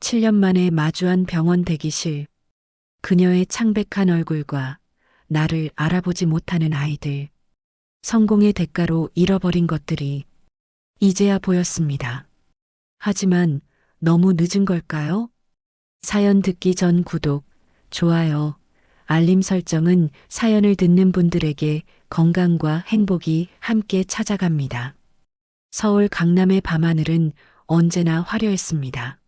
7년 만에 마주한 병원 대기실. 그녀의 창백한 얼굴과 나를 알아보지 못하는 아이들. 성공의 대가로 잃어버린 것들이 이제야 보였습니다. 하지만 너무 늦은 걸까요? 사연 듣기 전 구독, 좋아요, 알림 설정은 사연을 듣는 분들에게 건강과 행복이 함께 찾아갑니다. 서울 강남의 밤하늘은 언제나 화려했습니다.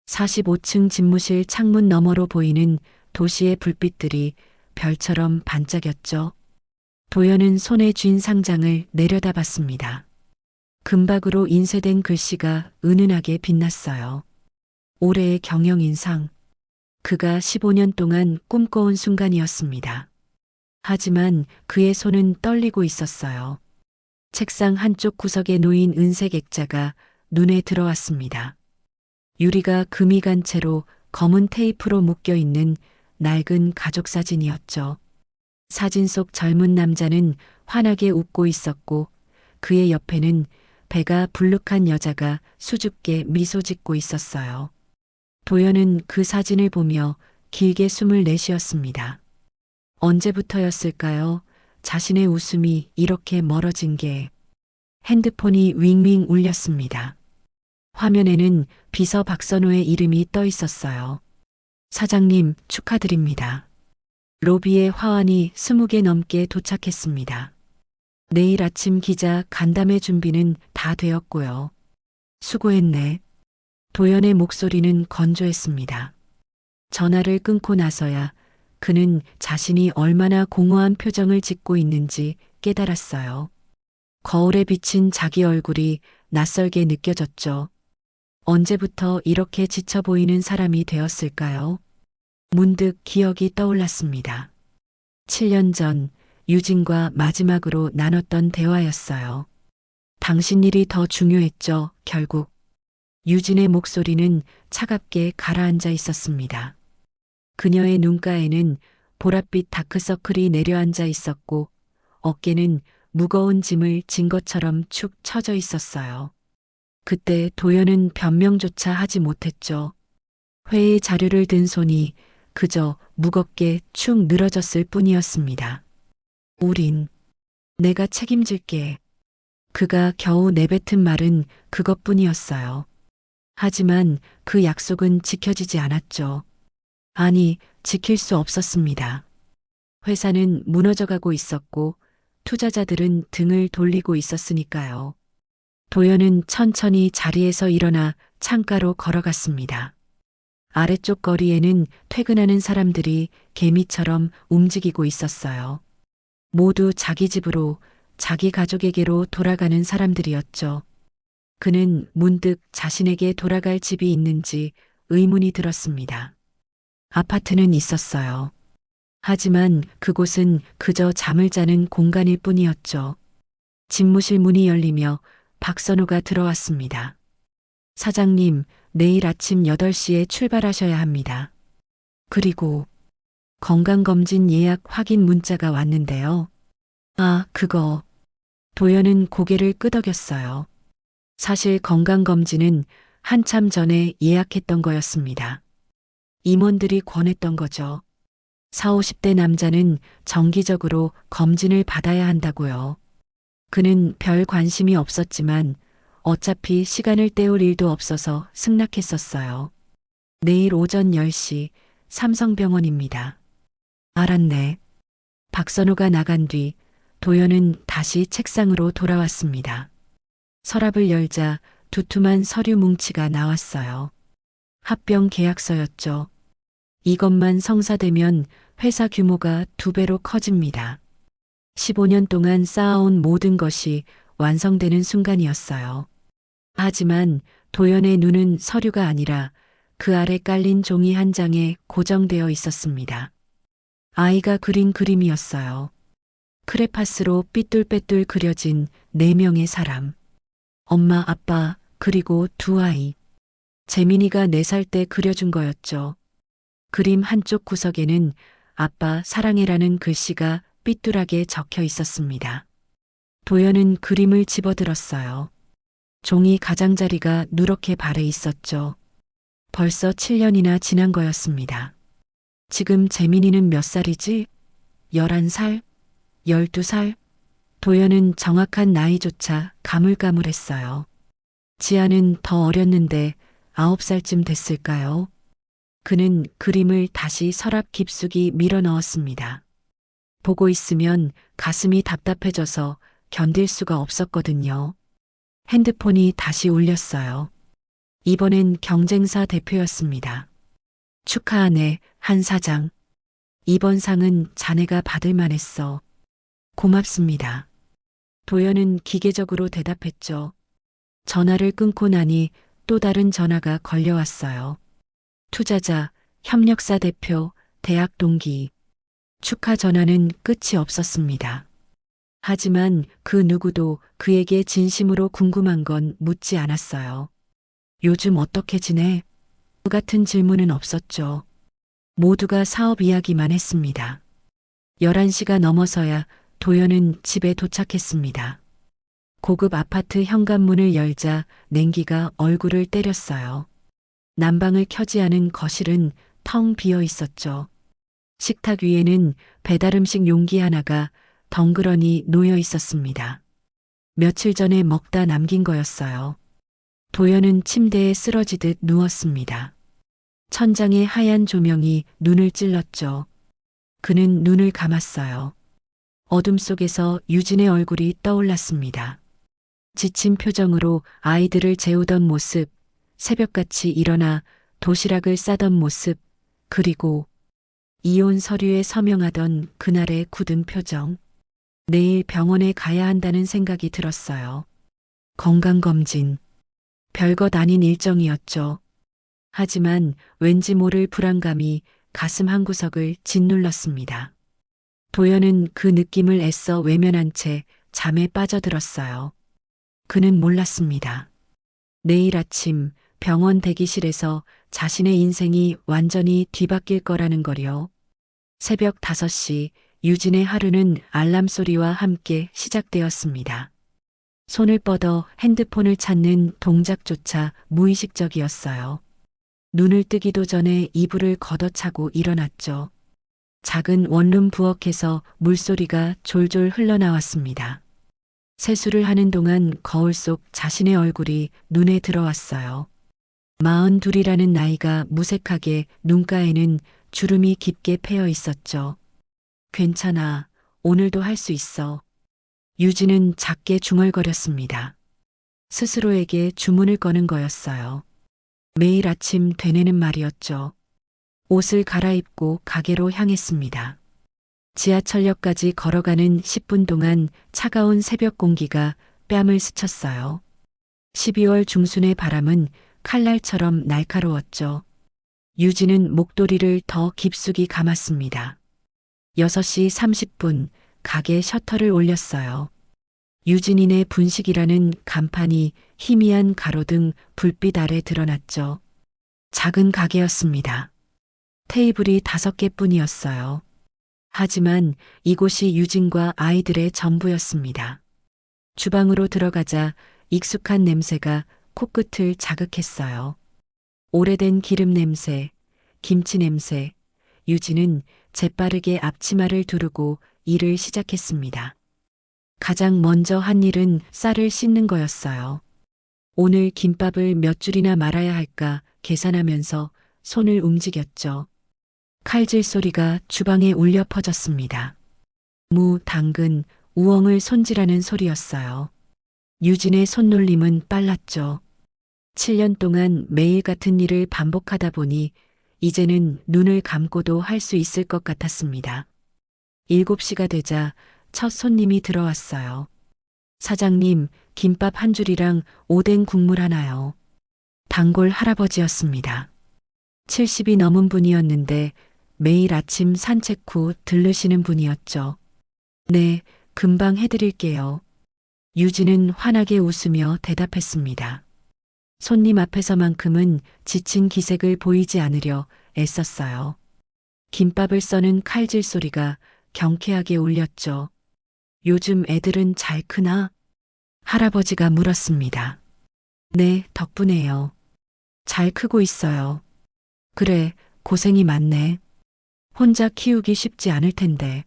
45층 집무실 창문 너머로 보이는 도시의 불빛들이 별처럼 반짝였죠. 도연은 손에 쥔 상장을 내려다봤습니다. 금박으로 인쇄된 글씨가 은은하게 빛났어요. 올해의 경영인상. 그가 15년 동안 꿈꿔온 순간이었습니다. 하지만 그의 손은 떨리고 있었어요. 책상 한쪽 구석에 놓인 은색 액자가 눈에 들어왔습니다. 유리가 금이 간 채로 검은 테이프로 묶여 있는 낡은 가족 사진이었죠. 사진 속 젊은 남자는 환하게 웃고 있었고 그의 옆에는 배가 불룩한 여자가 수줍게 미소 짓고 있었어요. 도연은 그 사진을 보며 길게 숨을 내쉬었습니다. 언제부터였을까요? 자신의 웃음이 이렇게 멀어진 게. 핸드폰이 윙윙 울렸습니다. 화면에는 비서 박선호의 이름이 떠 있었어요. 사장님, 축하드립니다. 로비에 화환이 20개 넘게 도착했습니다. 내일 아침 기자 간담회 준비는 다 되었고요. 수고했네. 도연의 목소리는 건조했습니다. 전화를 끊고 나서야 그는 자신이 얼마나 공허한 표정을 짓고 있는지 깨달았어요. 거울에 비친 자기 얼굴이 낯설게 느껴졌죠. 언제부터 이렇게 지쳐 보이는 사람이 되었을까요? 문득 기억이 떠올랐습니다. 7년 전 유진과 마지막으로 나눴던 대화였어요. 당신 일이 더 중요했죠, 결국. 유진의 목소리는 차갑게 가라앉아 있었습니다. 그녀의 눈가에는 보랏빛 다크서클이 내려앉아 있었고 어깨는 무거운 짐을 진 것처럼 축 처져 있었어요. 그때 도연은 변명조차 하지 못했죠. 회의 자료를 든 손이 그저 무겁게 축 늘어졌을 뿐이었습니다. 우린 내가 책임질게. 그가 겨우 내뱉은 말은 그것뿐이었어요. 하지만 그 약속은 지켜지지 않았죠. 아니, 지킬 수 없었습니다. 회사는 무너져가고 있었고 투자자들은 등을 돌리고 있었으니까요. 도연은 천천히 자리에서 일어나 창가로 걸어갔습니다. 아래쪽 거리에는 퇴근하는 사람들이 개미처럼 움직이고 있었어요. 모두 자기 집으로, 자기 가족에게로 돌아가는 사람들이었죠. 그는 문득 자신에게 돌아갈 집이 있는지 의문이 들었습니다. 아파트는 있었어요. 하지만 그곳은 그저 잠을 자는 공간일 뿐이었죠. 집무실 문이 열리며 박선호가 들어왔습니다. 사장님, 내일 아침 8시에 출발하셔야 합니다. 그리고 건강검진 예약 확인 문자가 왔는데요. 아, 그거. 도연은 고개를 끄덕였어요. 사실 건강검진은 한참 전에 예약했던 거였습니다. 임원들이 권했던 거죠. 40, 50대 남자는 정기적으로 검진을 받아야 한다고요. 그는 별 관심이 없었지만 어차피 시간을 때울 일도 없어서 승낙했었어요. 내일 오전 10시 삼성병원입니다. 알았네. 박선호가 나간 뒤 도연은 다시 책상으로 돌아왔습니다. 서랍을 열자 두툼한 서류 뭉치가 나왔어요. 합병 계약서였죠. 이것만 성사되면 회사 규모가 2배로 커집니다. 15년 동안 쌓아온 모든 것이 완성되는 순간이었어요. 하지만 도연의 눈은 서류가 아니라 그 아래 깔린 종이 한 장에 고정되어 있었습니다. 아이가 그린 그림이었어요. 크레파스로 삐뚤빼뚤 그려진 4명의 사람. 엄마, 아빠, 그리고 2 아이. 재민이가 4살 때 그려준 거였죠. 그림 한쪽 구석에는 아빠 사랑해라는 글씨가 삐뚤하게 적혀 있었습니다. 도연은 그림을 집어들었어요. 종이 가장자리가 누렇게 발해 있었죠. 벌써 7년이나 지난 거였습니다. 지금 재민이는 몇 살이지? 11살? 12살? 도연은 정확한 나이조차 가물가물했어요. 지아는 더 어렸는데 9살쯤 됐을까요? 그는 그림을 다시 서랍 깊숙이 밀어 넣었습니다. 보고 있으면 가슴이 답답해져서 견딜 수가 없었거든요. 핸드폰이 다시 울렸어요. 이번엔 경쟁사 대표였습니다. 축하하네, 한 사장. 이번 상은 자네가 받을 만했어. 고맙습니다. 도연은 기계적으로 대답했죠. 전화를 끊고 나니 또 다른 전화가 걸려왔어요. 투자자, 협력사 대표, 대학 동기. 축하 전화는 끝이 없었습니다. 하지만 그 누구도 그에게 진심으로 궁금한 건 묻지 않았어요. 요즘 어떻게 지내? 그 같은 질문은 없었죠. 모두가 사업 이야기만 했습니다. 11시가 넘어서야 도연은 집에 도착했습니다. 고급 아파트 현관문을 열자 냉기가 얼굴을 때렸어요. 난방을 켜지 않은 거실은 텅 비어 있었죠. 식탁 위에는 배달음식 용기 하나가 덩그러니 놓여 있었습니다. 며칠 전에 먹다 남긴 거였어요. 도연은 침대에 쓰러지듯 누웠습니다. 천장의 하얀 조명이 눈을 찔렀죠. 그는 눈을 감았어요. 어둠 속에서 유진의 얼굴이 떠올랐습니다. 지친 표정으로 아이들을 재우던 모습, 새벽같이 일어나 도시락을 싸던 모습, 그리고 이혼 서류에 서명하던 그날의 굳은 표정. 내일 병원에 가야 한다는 생각이 들었어요. 건강검진. 별것 아닌 일정이었죠. 하지만 왠지 모를 불안감이 가슴 한구석을 짓눌렀습니다. 도연은 그 느낌을 애써 외면한 채 잠에 빠져들었어요. 그는 몰랐습니다. 내일 아침 병원 대기실에서 자신의 인생이 완전히 뒤바뀔 거라는 거요. 새벽 5시 유진의 하루는 알람 소리와 함께 시작되었습니다. 손을 뻗어 핸드폰을 찾는 동작조차 무의식적이었어요. 눈을 뜨기도 전에 이불을 걷어차고 일어났죠. 작은 원룸 부엌에서 물소리가 졸졸 흘러나왔습니다. 세수를 하는 동안 거울 속 자신의 얼굴이 눈에 들어왔어요. 42이라는 나이가 무색하게 눈가에는 주름이 깊게 패여 있었죠. 괜찮아. 오늘도 할 수 있어. 유진은 작게 중얼거렸습니다. 스스로에게 주문을 거는 거였어요. 매일 아침 되뇌는 말이었죠. 옷을 갈아입고 가게로 향했습니다. 지하철역까지 걸어가는 10분 동안 차가운 새벽 공기가 뺨을 스쳤어요. 12월 중순의 바람은 칼날처럼 날카로웠죠. 유진은 목도리를 더 깊숙이 감았습니다. 6시 30분 가게 셔터를 올렸어요. 유진인의 분식이라는 간판이 희미한 가로등 불빛 아래 드러났죠. 작은 가게였습니다. 테이블이 5개뿐이었어요. 하지만 이곳이 유진과 아이들의 전부였습니다. 주방으로 들어가자 익숙한 냄새가 코끝을 자극했어요. 오래된 기름 냄새, 김치 냄새. 유진은 재빠르게 앞치마를 두르고 일을 시작했습니다. 가장 먼저 한 일은 쌀을 씻는 거였어요. 오늘 김밥을 몇 줄이나 말아야 할까 계산하면서 손을 움직였죠. 칼질 소리가 주방에 울려 퍼졌습니다. 무, 당근, 우엉을 손질하는 소리였어요. 유진의 손놀림은 빨랐죠. 7년 동안 매일 같은 일을 반복하다 보니 이제는 눈을 감고도 할 수 있을 것 같았습니다. 7시가 되자 첫 손님이 들어왔어요. 사장님, 김밥 한 줄이랑 오뎅 국물 하나요. 단골 할아버지였습니다. 70이 넘은 분이었는데 매일 아침 산책 후 들르시는 분이었죠. 네, 금방 해드릴게요. 유진은 환하게 웃으며 대답했습니다. 손님 앞에서만큼은 지친 기색을 보이지 않으려 애썼어요. 김밥을 써는 칼질 소리가 경쾌하게 울렸죠. 요즘 애들은 잘 크나? 할아버지가 물었습니다. 네, 덕분에요. 잘 크고 있어요. 그래, 고생이 많네. 혼자 키우기 쉽지 않을 텐데.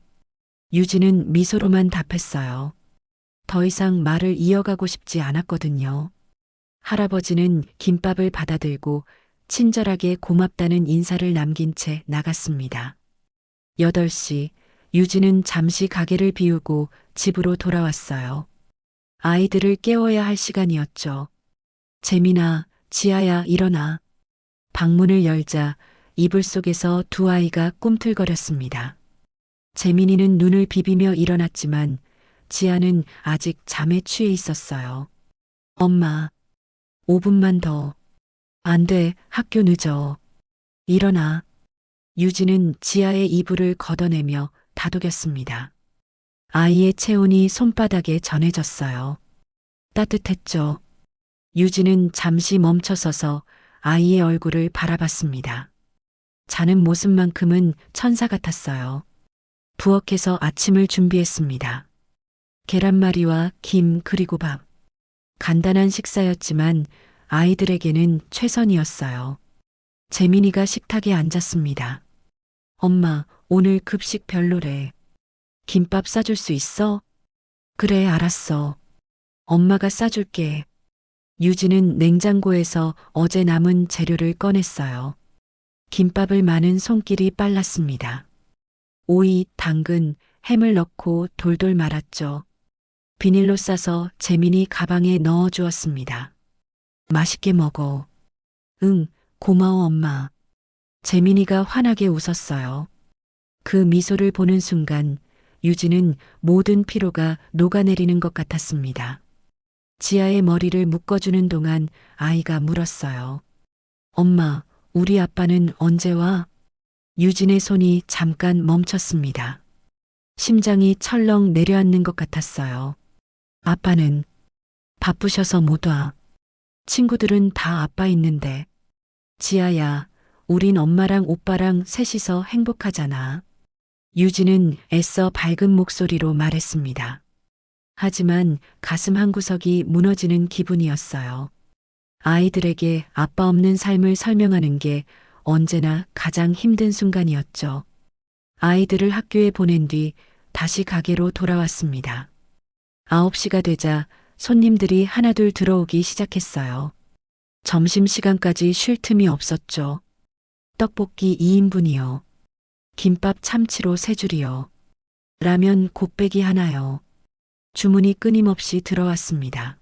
유진은 미소로만 답했어요. 더 이상 말을 이어가고 싶지 않았거든요. 할아버지는 김밥을 받아들고 친절하게 고맙다는 인사를 남긴 채 나갔습니다. 8시, 유진은 잠시 가게를 비우고 집으로 돌아왔어요. 아이들을 깨워야 할 시간이었죠. 재민아, 지아야, 일어나. 방문을 열자 이불 속에서 두 아이가 꿈틀거렸습니다. 재민이는 눈을 비비며 일어났지만 지아는 아직 잠에 취해 있었어요. 엄마, 5분만 더. 안 돼, 학교 늦어. 일어나. 유진은 지아의 이불을 걷어내며 다독였습니다. 아이의 체온이 손바닥에 전해졌어요. 따뜻했죠. 유진은 잠시 멈춰서서 아이의 얼굴을 바라봤습니다. 자는 모습만큼은 천사 같았어요. 부엌에서 아침을 준비했습니다. 계란말이와 김 그리고 밥. 간단한 식사였지만 아이들에게는 최선이었어요. 재민이가 식탁에 앉았습니다. 엄마, 오늘 급식 별로래. 김밥 싸줄 수 있어? 그래, 알았어. 엄마가 싸줄게. 유진은 냉장고에서 어제 남은 재료를 꺼냈어요. 김밥을 마는 손길이 빨랐습니다. 오이, 당근, 햄을 넣고 돌돌 말았죠. 비닐로 싸서 재민이 가방에 넣어 주었습니다. 맛있게 먹어. 응, 고마워 엄마. 재민이가 환하게 웃었어요. 그 미소를 보는 순간 유진은 모든 피로가 녹아내리는 것 같았습니다. 지아의 머리를 묶어주는 동안 아이가 물었어요. 엄마, 우리 아빠는 언제 와? 유진의 손이 잠깐 멈췄습니다. 심장이 철렁 내려앉는 것 같았어요. 아빠는 바쁘셔서 못 와. 친구들은 다 아빠 있는데. 지아야, 우린 엄마랑 오빠랑 셋이서 행복하잖아. 유진은 애써 밝은 목소리로 말했습니다. 하지만 가슴 한구석이 무너지는 기분이었어요. 아이들에게 아빠 없는 삶을 설명하는 게 언제나 가장 힘든 순간이었죠. 아이들을 학교에 보낸 뒤 다시 가게로 돌아왔습니다. 9시가 되자 손님들이 하나둘 들어오기 시작했어요. 점심시간까지 쉴 틈이 없었죠. 떡볶이 2인분이요. 김밥 참치로 3줄이요. 라면 곱빼기 하나요. 주문이 끊임없이 들어왔습니다.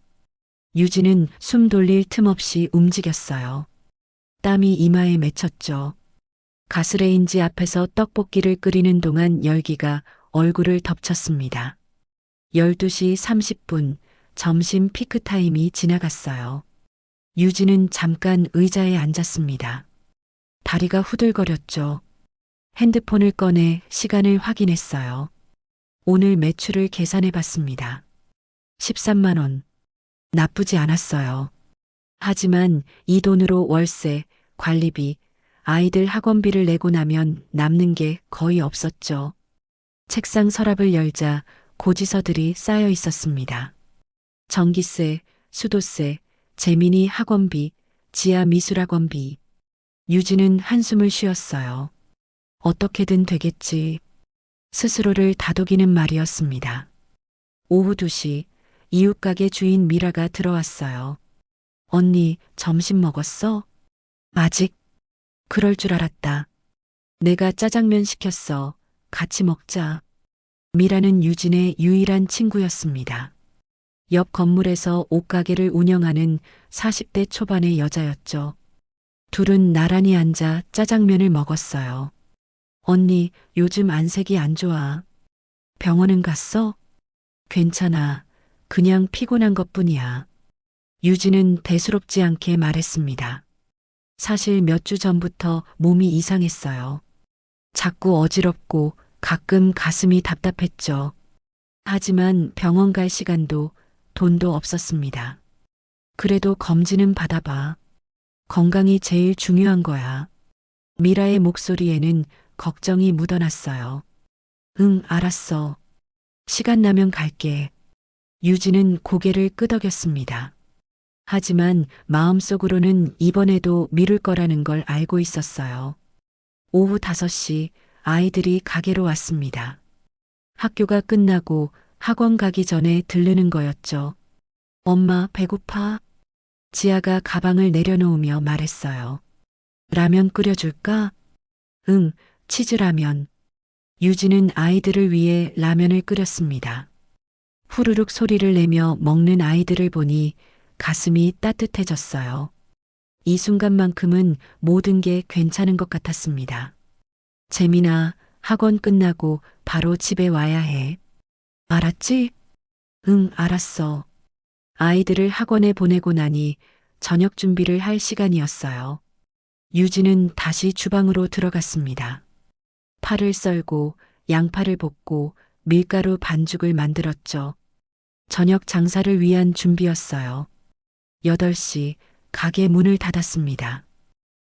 유진은 숨 돌릴 틈 없이 움직였어요. 땀이 이마에 맺혔죠. 가스레인지 앞에서 떡볶이를 끓이는 동안 열기가 얼굴을 덮쳤습니다. 12시 30분 점심 피크타임이 지나갔어요. 유진은 잠깐 의자에 앉았습니다. 다리가 후들거렸죠. 핸드폰을 꺼내 시간을 확인했어요. 오늘 매출을 계산해 봤습니다. 13만 원. 나쁘지 않았어요. 하지만 이 돈으로 월세, 관리비, 아이들 학원비를 내고 나면 남는 게 거의 없었죠. 책상 서랍을 열자 고지서들이 쌓여 있었습니다. 전기세, 수도세, 재민이 학원비, 지아 미술학원비. 유진은 한숨을 쉬었어요. 어떻게든 되겠지. 스스로를 다독이는 말이었습니다. 오후 2시 이웃가게 주인 미라가 들어왔어요. 언니, 점심 먹었어? 아직? 그럴 줄 알았다. 내가 짜장면 시켰어. 같이 먹자. 미라는 유진의 유일한 친구였습니다. 옆 건물에서 옷가게를 운영하는 40대 초반의 여자였죠. 둘은 나란히 앉아 짜장면을 먹었어요. 언니, 요즘 안색이 안 좋아. 병원은 갔어? 괜찮아. 그냥 피곤한 것뿐이야. 유진은 대수롭지 않게 말했습니다. 사실 몇 주 전부터 몸이 이상했어요. 자꾸 어지럽고 가끔 가슴이 답답했죠. 하지만 병원 갈 시간도 돈도 없었습니다. 그래도 검진은 받아봐. 건강이 제일 중요한 거야. 미라의 목소리에는 걱정이 묻어났어요. 응, 알았어. 시간 나면 갈게. 유진은 고개를 끄덕였습니다. 하지만 마음속으로는 이번에도 미룰 거라는 걸 알고 있었어요. 오후 5시 아이들이 가게로 왔습니다. 학교가 끝나고 학원 가기 전에 들르는 거였죠. 엄마, 배고파? 지아가 가방을 내려놓으며 말했어요. 라면 끓여줄까? 응, 치즈라면. 유진은 아이들을 위해 라면을 끓였습니다. 후루룩 소리를 내며 먹는 아이들을 보니 가슴이 따뜻해졌어요. 이 순간만큼은 모든 게 괜찮은 것 같았습니다. 재민아, 학원 끝나고 바로 집에 와야 해. 알았지? 응, 알았어. 아이들을 학원에 보내고 나니 저녁 준비를 할 시간이었어요. 유진은 다시 주방으로 들어갔습니다. 파를 썰고 양파를 볶고 밀가루 반죽을 만들었죠. 저녁 장사를 위한 준비였어요. 8시 가게 문을 닫았습니다.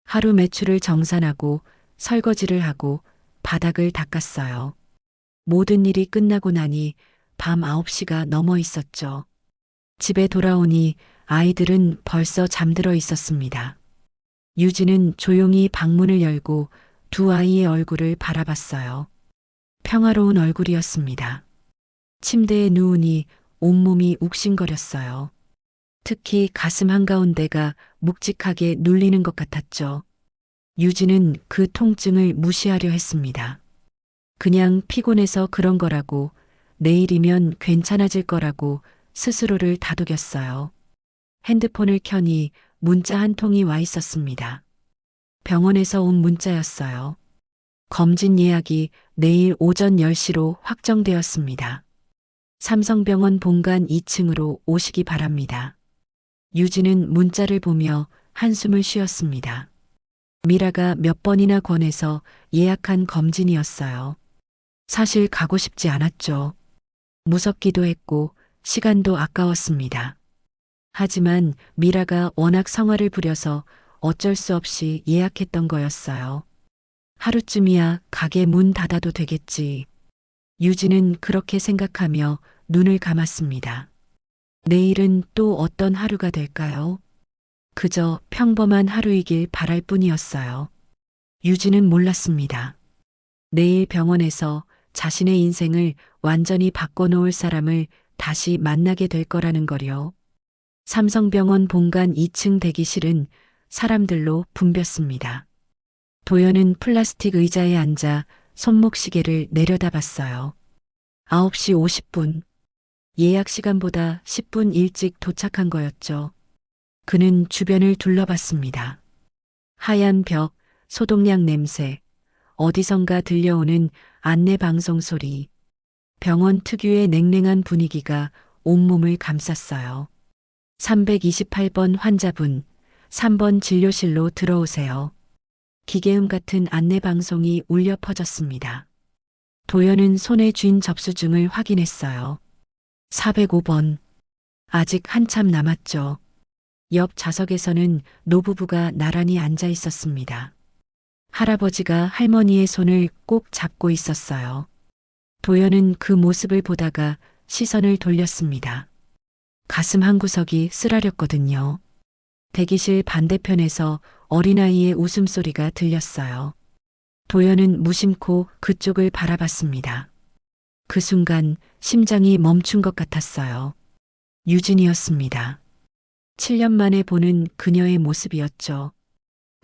하루 매출을 정산하고 설거지를 하고 바닥을 닦았어요. 모든 일이 끝나고 나니 밤 9시가 넘어 있었죠. 집에 돌아오니 아이들은 벌써 잠들어 있었습니다. 유진은 조용히 방문을 열고 두 아이의 얼굴을 바라봤어요. 평화로운 얼굴이었습니다. 침대에 누우니 온몸이 욱신거렸어요. 특히 가슴 한가운데가 묵직하게 눌리는 것 같았죠. 유진은 그 통증을 무시하려 했습니다. 그냥 피곤해서 그런 거라고, 내일이면 괜찮아질 거라고 스스로를 다독였어요. 핸드폰을 켜니 문자 한 통이 와 있었습니다. 병원에서 온 문자였어요. 검진 예약이 내일 오전 10시로 확정되었습니다. 삼성병원 본관 2층으로 오시기 바랍니다. 유진은 문자를 보며 한숨을 쉬었습니다. 미라가 몇 번이나 권해서 예약한 검진이었어요. 사실 가고 싶지 않았죠. 무섭기도 했고 시간도 아까웠습니다. 하지만 미라가 워낙 성화를 부려서 어쩔 수 없이 예약했던 거였어요. 하루쯤이야 가게 문 닫아도 되겠지. 유진은 그렇게 생각하며 눈을 감았습니다. 내일은 또 어떤 하루가 될까요? 그저 평범한 하루이길 바랄 뿐이었어요. 유진은 몰랐습니다. 내일 병원에서 자신의 인생을 완전히 바꿔놓을 사람을 다시 만나게 될 거라는 거요. 삼성병원 본관 2층 대기실은 사람들로 붐볐습니다. 도연은 플라스틱 의자에 앉아 손목시계를 내려다봤어요. 9시 50분. 예약 시간보다 10분 일찍 도착한 거였죠. 그는 주변을 둘러봤습니다. 하얀 벽, 소독약 냄새, 어디선가 들려오는 안내방송 소리. 병원 특유의 냉랭한 분위기가 온몸을 감쌌어요. 328번 환자분, 3번 진료실로 들어오세요. 기계음 같은 안내방송이 울려 퍼졌습니다. 도연은 손에 쥔 접수증을 확인했어요. 405번. 아직 한참 남았죠. 옆 좌석에서는 노부부가 나란히 앉아 있었습니다. 할아버지가 할머니의 손을 꼭 잡고 있었어요. 도연은 그 모습을 보다가 시선을 돌렸습니다. 가슴 한구석이 쓰라렸거든요. 대기실 반대편에서 어린아이의 웃음소리가 들렸어요. 도연은 무심코 그쪽을 바라봤습니다. 그 순간 심장이 멈춘 것 같았어요. 유진이었습니다. 7년 만에 보는 그녀의 모습이었죠.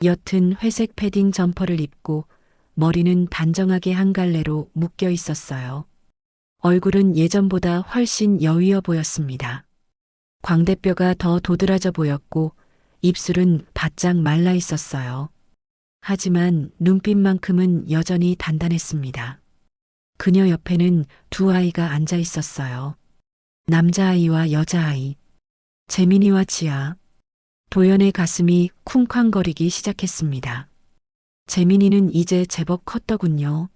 옅은 회색 패딩 점퍼를 입고 머리는 단정하게 한 갈래로 묶여 있었어요. 얼굴은 예전보다 훨씬 여위어 보였습니다. 광대뼈가 더 도드라져 보였고 입술은 바짝 말라 있었어요. 하지만 눈빛만큼은 여전히 단단했습니다. 그녀 옆에는 두 아이가 앉아 있었어요. 남자아이와 여자아이. 재민이와 지아. 도연의 가슴이 쿵쾅거리기 시작했습니다. 재민이는 이제 제법 컸더군요.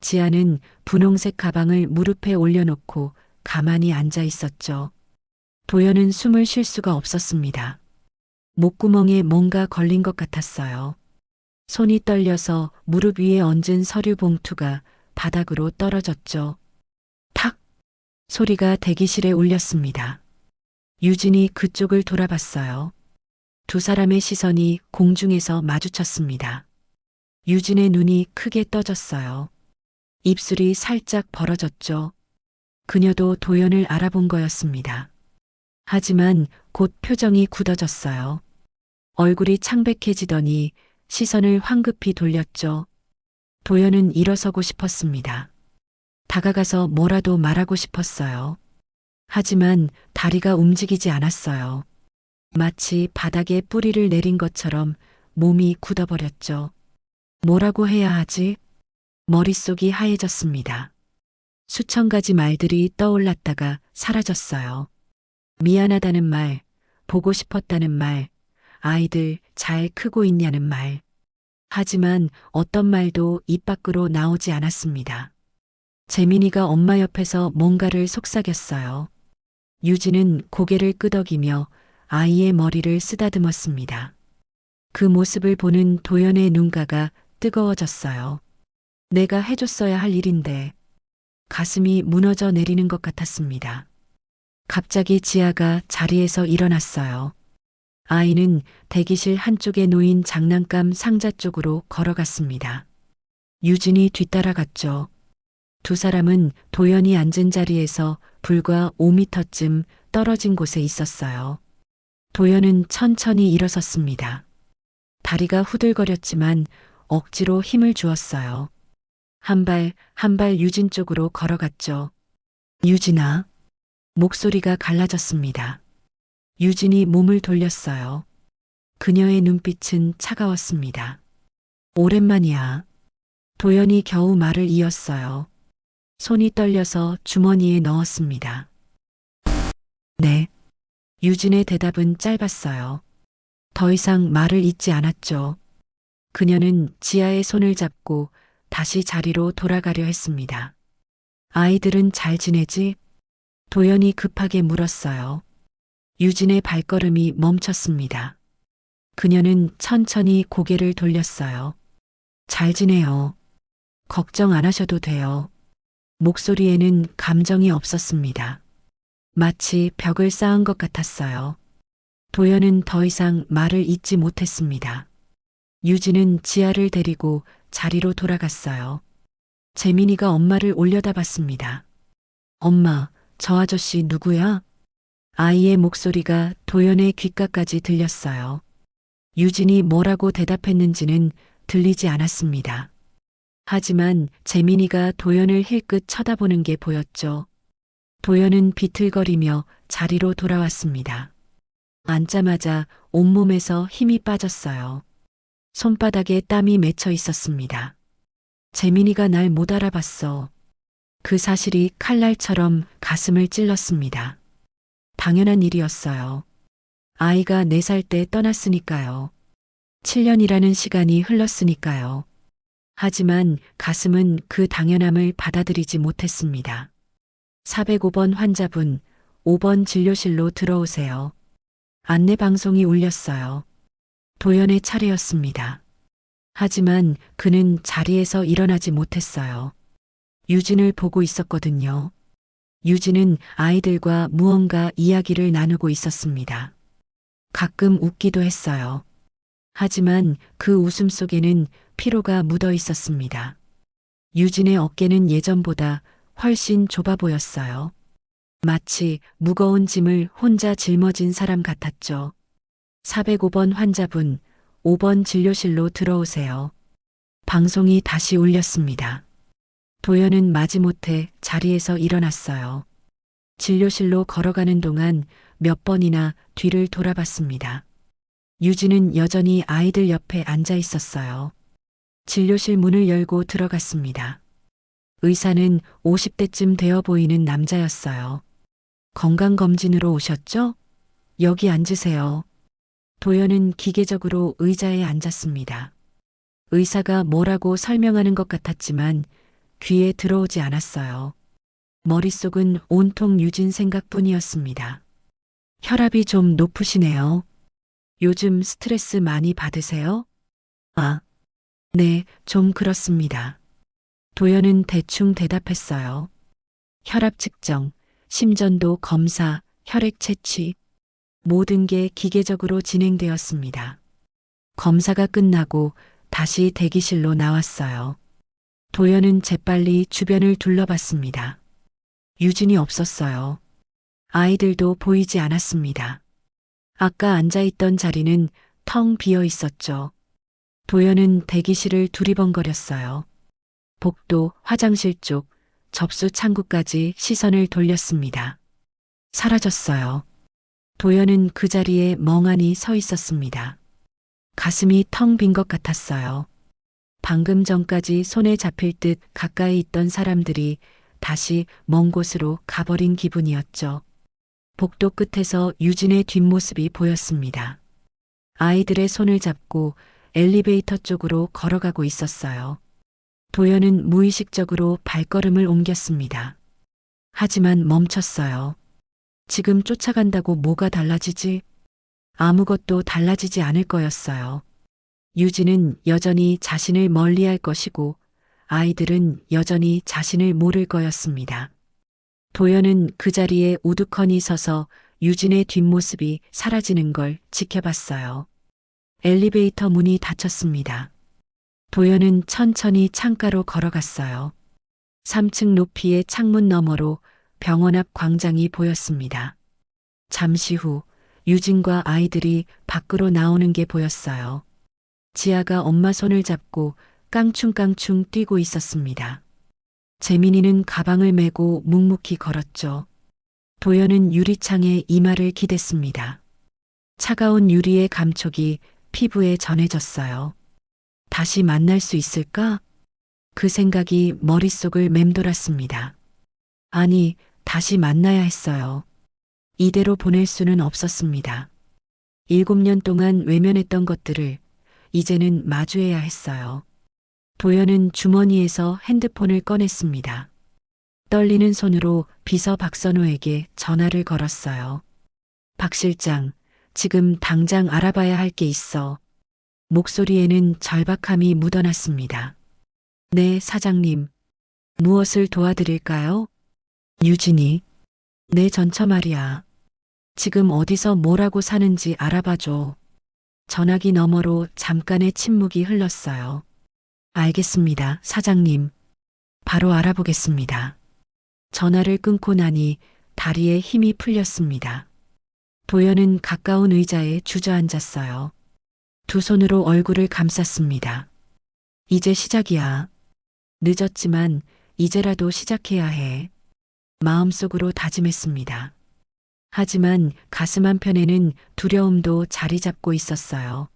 지아는 분홍색 가방을 무릎에 올려놓고 가만히 앉아 있었죠. 도연은 숨을 쉴 수가 없었습니다. 목구멍에 뭔가 걸린 것 같았어요. 손이 떨려서 무릎 위에 얹은 서류 봉투가 바닥으로 떨어졌죠. 탁! 소리가 대기실에 울렸습니다. 유진이 그쪽을 돌아봤어요. 두 사람의 시선이 공중에서 마주쳤습니다. 유진의 눈이 크게 떠졌어요. 입술이 살짝 벌어졌죠. 그녀도 도연을 알아본 거였습니다. 하지만 곧 표정이 굳어졌어요. 얼굴이 창백해지더니 시선을 황급히 돌렸죠. 도연은 일어서고 싶었습니다. 다가가서 뭐라도 말하고 싶었어요. 하지만 다리가 움직이지 않았어요. 마치 바닥에 뿌리를 내린 것처럼 몸이 굳어버렸죠. 뭐라고 해야 하지? 머릿속이 하얘졌습니다. 수천 가지 말들이 떠올랐다가 사라졌어요. 미안하다는 말, 보고 싶었다는 말, 아이들 잘 크고 있냐는 말. 하지만 어떤 말도 입 밖으로 나오지 않았습니다. 재민이가 엄마 옆에서 뭔가를 속삭였어요. 유진은 고개를 끄덕이며 아이의 머리를 쓰다듬었습니다. 그 모습을 보는 도연의 눈가가 뜨거워졌어요. 내가 해줬어야 할 일인데 가슴이 무너져 내리는 것 같았습니다. 갑자기 지아가 자리에서 일어났어요. 아이는 대기실 한쪽에 놓인 장난감 상자 쪽으로 걸어갔습니다. 유진이 뒤따라갔죠. 두 사람은 도연이 앉은 자리에서 불과 5미터쯤 떨어진 곳에 있었어요. 도연은 천천히 일어섰습니다. 다리가 후들거렸지만 억지로 힘을 주었어요. 한 발 한 발 유진 쪽으로 걸어갔죠. 유진아. 목소리가 갈라졌습니다. 유진이 몸을 돌렸어요. 그녀의 눈빛은 차가웠습니다. 오랜만이야. 도연이 겨우 말을 이었어요. 손이 떨려서 주머니에 넣었습니다. 네. 유진의 대답은 짧았어요. 더 이상 말을 잇지 않았죠. 그녀는 지아의 손을 잡고 다시 자리로 돌아가려 했습니다. 아이들은 잘 지내지? 도연이 급하게 물었어요. 유진의 발걸음이 멈췄습니다. 그녀는 천천히 고개를 돌렸어요. 잘 지내요. 걱정 안 하셔도 돼요. 목소리에는 감정이 없었습니다. 마치 벽을 쌓은 것 같았어요. 도연은 더 이상 말을 잇지 못했습니다. 유진은 지아를 데리고 자리로 돌아갔어요. 재민이가 엄마를 올려다봤습니다. 엄마, 저 아저씨 누구야? 아이의 목소리가 도연의 귓가까지 들렸어요. 유진이 뭐라고 대답했는지는 들리지 않았습니다. 하지만 재민이가 도연을 힐끗 쳐다보는 게 보였죠. 도연은 비틀거리며 자리로 돌아왔습니다. 앉자마자 온몸에서 힘이 빠졌어요. 손바닥에 땀이 맺혀 있었습니다. 재민이가 날 못 알아봤어. 그 사실이 칼날처럼 가슴을 찔렀습니다. 당연한 일이었어요. 아이가 4살 때 떠났으니까요. 7년이라는 시간이 흘렀으니까요. 하지만 가슴은 그 당연함을 받아들이지 못했습니다. 405번 환자분, 5번 진료실로 들어오세요. 안내 방송이 울렸어요. 도연의 차례였습니다. 하지만 그는 자리에서 일어나지 못했어요. 유진을 보고 있었거든요. 유진은 아이들과 무언가 이야기를 나누고 있었습니다. 가끔 웃기도 했어요. 하지만 그 웃음 속에는 피로가 묻어 있었습니다. 유진의 어깨는 예전보다 훨씬 좁아 보였어요. 마치 무거운 짐을 혼자 짊어진 사람 같았죠. 405번 환자분, 5번 진료실로 들어오세요. 방송이 다시 울렸습니다. 도연은 마지못해 자리에서 일어났어요. 진료실로 걸어가는 동안 몇 번이나 뒤를 돌아봤습니다. 유진은 여전히 아이들 옆에 앉아 있었어요. 진료실 문을 열고 들어갔습니다. 의사는 50대쯤 되어 보이는 남자였어요. 건강검진으로 오셨죠? 여기 앉으세요. 도연은 기계적으로 의자에 앉았습니다. 의사가 뭐라고 설명하는 것 같았지만 귀에 들어오지 않았어요. 머릿속은 온통 유진 생각뿐이었습니다. 혈압이 좀 높으시네요. 요즘 스트레스 많이 받으세요? 아, 네, 좀 그렇습니다. 도연은 대충 대답했어요. 혈압 측정, 심전도 검사, 혈액 채취, 모든 게 기계적으로 진행되었습니다. 검사가 끝나고 다시 대기실로 나왔어요. 도연은 재빨리 주변을 둘러봤습니다. 유진이 없었어요. 아이들도 보이지 않았습니다. 아까 앉아있던 자리는 텅 비어 있었죠. 도연은 대기실을 두리번거렸어요. 복도, 화장실 쪽, 접수 창구까지 시선을 돌렸습니다. 사라졌어요. 도연은 그 자리에 멍하니 서 있었습니다. 가슴이 텅 빈 것 같았어요. 방금 전까지 손에 잡힐 듯 가까이 있던 사람들이 다시 먼 곳으로 가버린 기분이었죠. 복도 끝에서 유진의 뒷모습이 보였습니다. 아이들의 손을 잡고 엘리베이터 쪽으로 걸어가고 있었어요. 도연은 무의식적으로 발걸음을 옮겼습니다. 하지만 멈췄어요. 지금 쫓아간다고 뭐가 달라지지? 아무것도 달라지지 않을 거였어요. 유진은 여전히 자신을 멀리할 것이고 아이들은 여전히 자신을 모를 거였습니다. 도연은 그 자리에 우두커니 서서 유진의 뒷모습이 사라지는 걸 지켜봤어요. 엘리베이터 문이 닫혔습니다. 도연은 천천히 창가로 걸어갔어요. 3층 높이의 창문 너머로 병원 앞 광장이 보였습니다. 잠시 후 유진과 아이들이 밖으로 나오는 게 보였어요. 지아가 엄마 손을 잡고 깡충깡충 뛰고 있었습니다. 재민이는 가방을 메고 묵묵히 걸었죠. 도연은 유리창에 이마를 기댔습니다. 차가운 유리의 감촉이 피부에 전해졌어요. 다시 만날 수 있을까? 그 생각이 머릿속을 맴돌았습니다. 아니, 다시 만나야 했어요. 이대로 보낼 수는 없었습니다. 7년 동안 외면했던 것들을 이제는 마주해야 했어요. 도연은 주머니에서 핸드폰을 꺼냈습니다. 떨리는 손으로 비서 박선호에게 전화를 걸었어요. 박 실장, 지금 당장 알아봐야 할 게 있어. 목소리에는 절박함이 묻어났습니다. 네, 사장님. 무엇을 도와드릴까요? 유진이. 내 전처 말이야. 지금 어디서 뭐라고 사는지 알아봐줘. 전화기 너머로 잠깐의 침묵이 흘렀어요. 알겠습니다, 사장님. 바로 알아보겠습니다. 전화를 끊고 나니 다리에 힘이 풀렸습니다. 도연은 가까운 의자에 주저앉았어요. 두 손으로 얼굴을 감쌌습니다. 이제 시작이야. 늦었지만 이제라도 시작해야 해. 마음속으로 다짐했습니다. 하지만 가슴 한편에는 두려움도 자리 잡고 있었어요.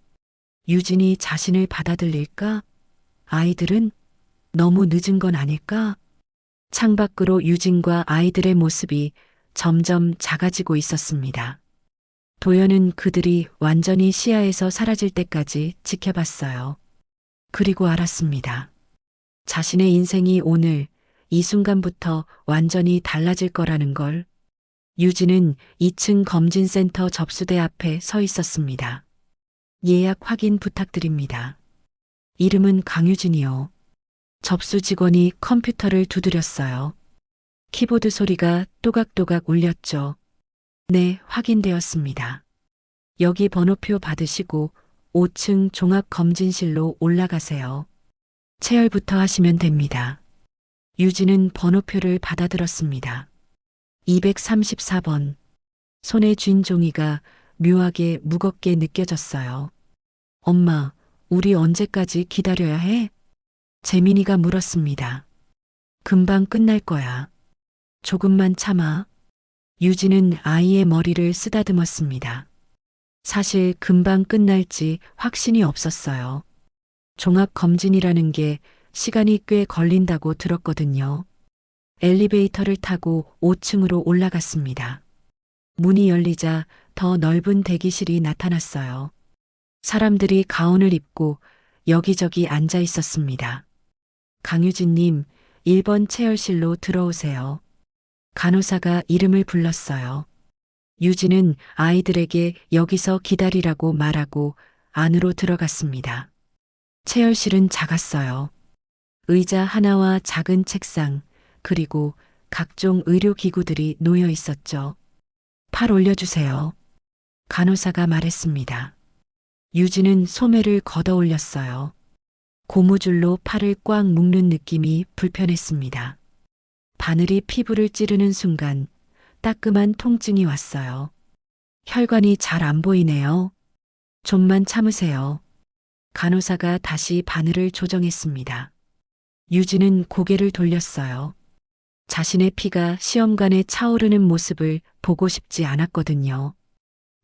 유진이 자신을 받아들일까? 아이들은 너무 늦은 건 아닐까? 창밖으로 유진과 아이들의 모습이 점점 작아지고 있었습니다. 도연은 그들이 완전히 시야에서 사라질 때까지 지켜봤어요. 그리고 알았습니다. 자신의 인생이 오늘 이 순간부터 완전히 달라질 거라는 걸. 유진은 2층 검진센터 접수대 앞에 서 있었습니다. 예약 확인 부탁드립니다. 이름은 강유진이요. 접수 직원이 컴퓨터를 두드렸어요. 키보드 소리가 또각또각 울렸죠. 네, 확인되었습니다. 여기 번호표 받으시고 5층 종합검진실로 올라가세요. 체열부터 하시면 됩니다. 유진은 번호표를 받아들었습니다. 234번. 손에 쥔 종이가 묘하게 무겁게 느껴졌어요. 엄마, 우리 언제까지 기다려야 해? 재민이가 물었습니다. 금방 끝날 거야. 조금만 참아. 유진은 아이의 머리를 쓰다듬었습니다. 사실 금방 끝날지 확신이 없었어요. 종합검진이라는 게 시간이 꽤 걸린다고 들었거든요. 엘리베이터를 타고 5층으로 올라갔습니다. 문이 열리자 더 넓은 대기실이 나타났어요. 사람들이 가운을 입고 여기저기 앉아 있었습니다. 강유진님, 1번 체열실로 들어오세요. 간호사가 이름을 불렀어요. 유진은 아이들에게 여기서 기다리라고 말하고 안으로 들어갔습니다. 체열실은 작았어요. 의자 하나와 작은 책상, 그리고 각종 의료기구들이 놓여 있었죠. 팔 올려주세요. 간호사가 말했습니다. 유진은 소매를 걷어 올렸어요. 고무줄로 팔을 꽉 묶는 느낌이 불편했습니다. 바늘이 피부를 찌르는 순간 따끔한 통증이 왔어요. 혈관이 잘 안 보이네요. 좀만 참으세요. 간호사가 다시 바늘을 조정했습니다. 유진은 고개를 돌렸어요. 자신의 피가 시험관에 차오르는 모습을 보고 싶지 않았거든요.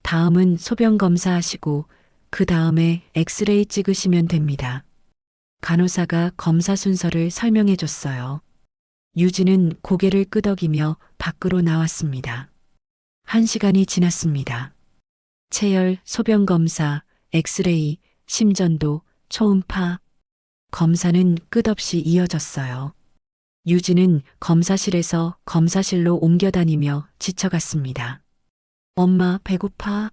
다음은 소변 검사하시고 그 다음에 엑스레이 찍으시면 됩니다. 간호사가 검사 순서를 설명해 줬어요. 유진은 고개를 끄덕이며 밖으로 나왔습니다. 1시간이 지났습니다. 체열, 소변 검사, 엑스레이, 심전도, 초음파. 검사는 끝없이 이어졌어요. 유진은 검사실에서 검사실로 옮겨 다니며 지쳐갔습니다. 엄마, 배고파?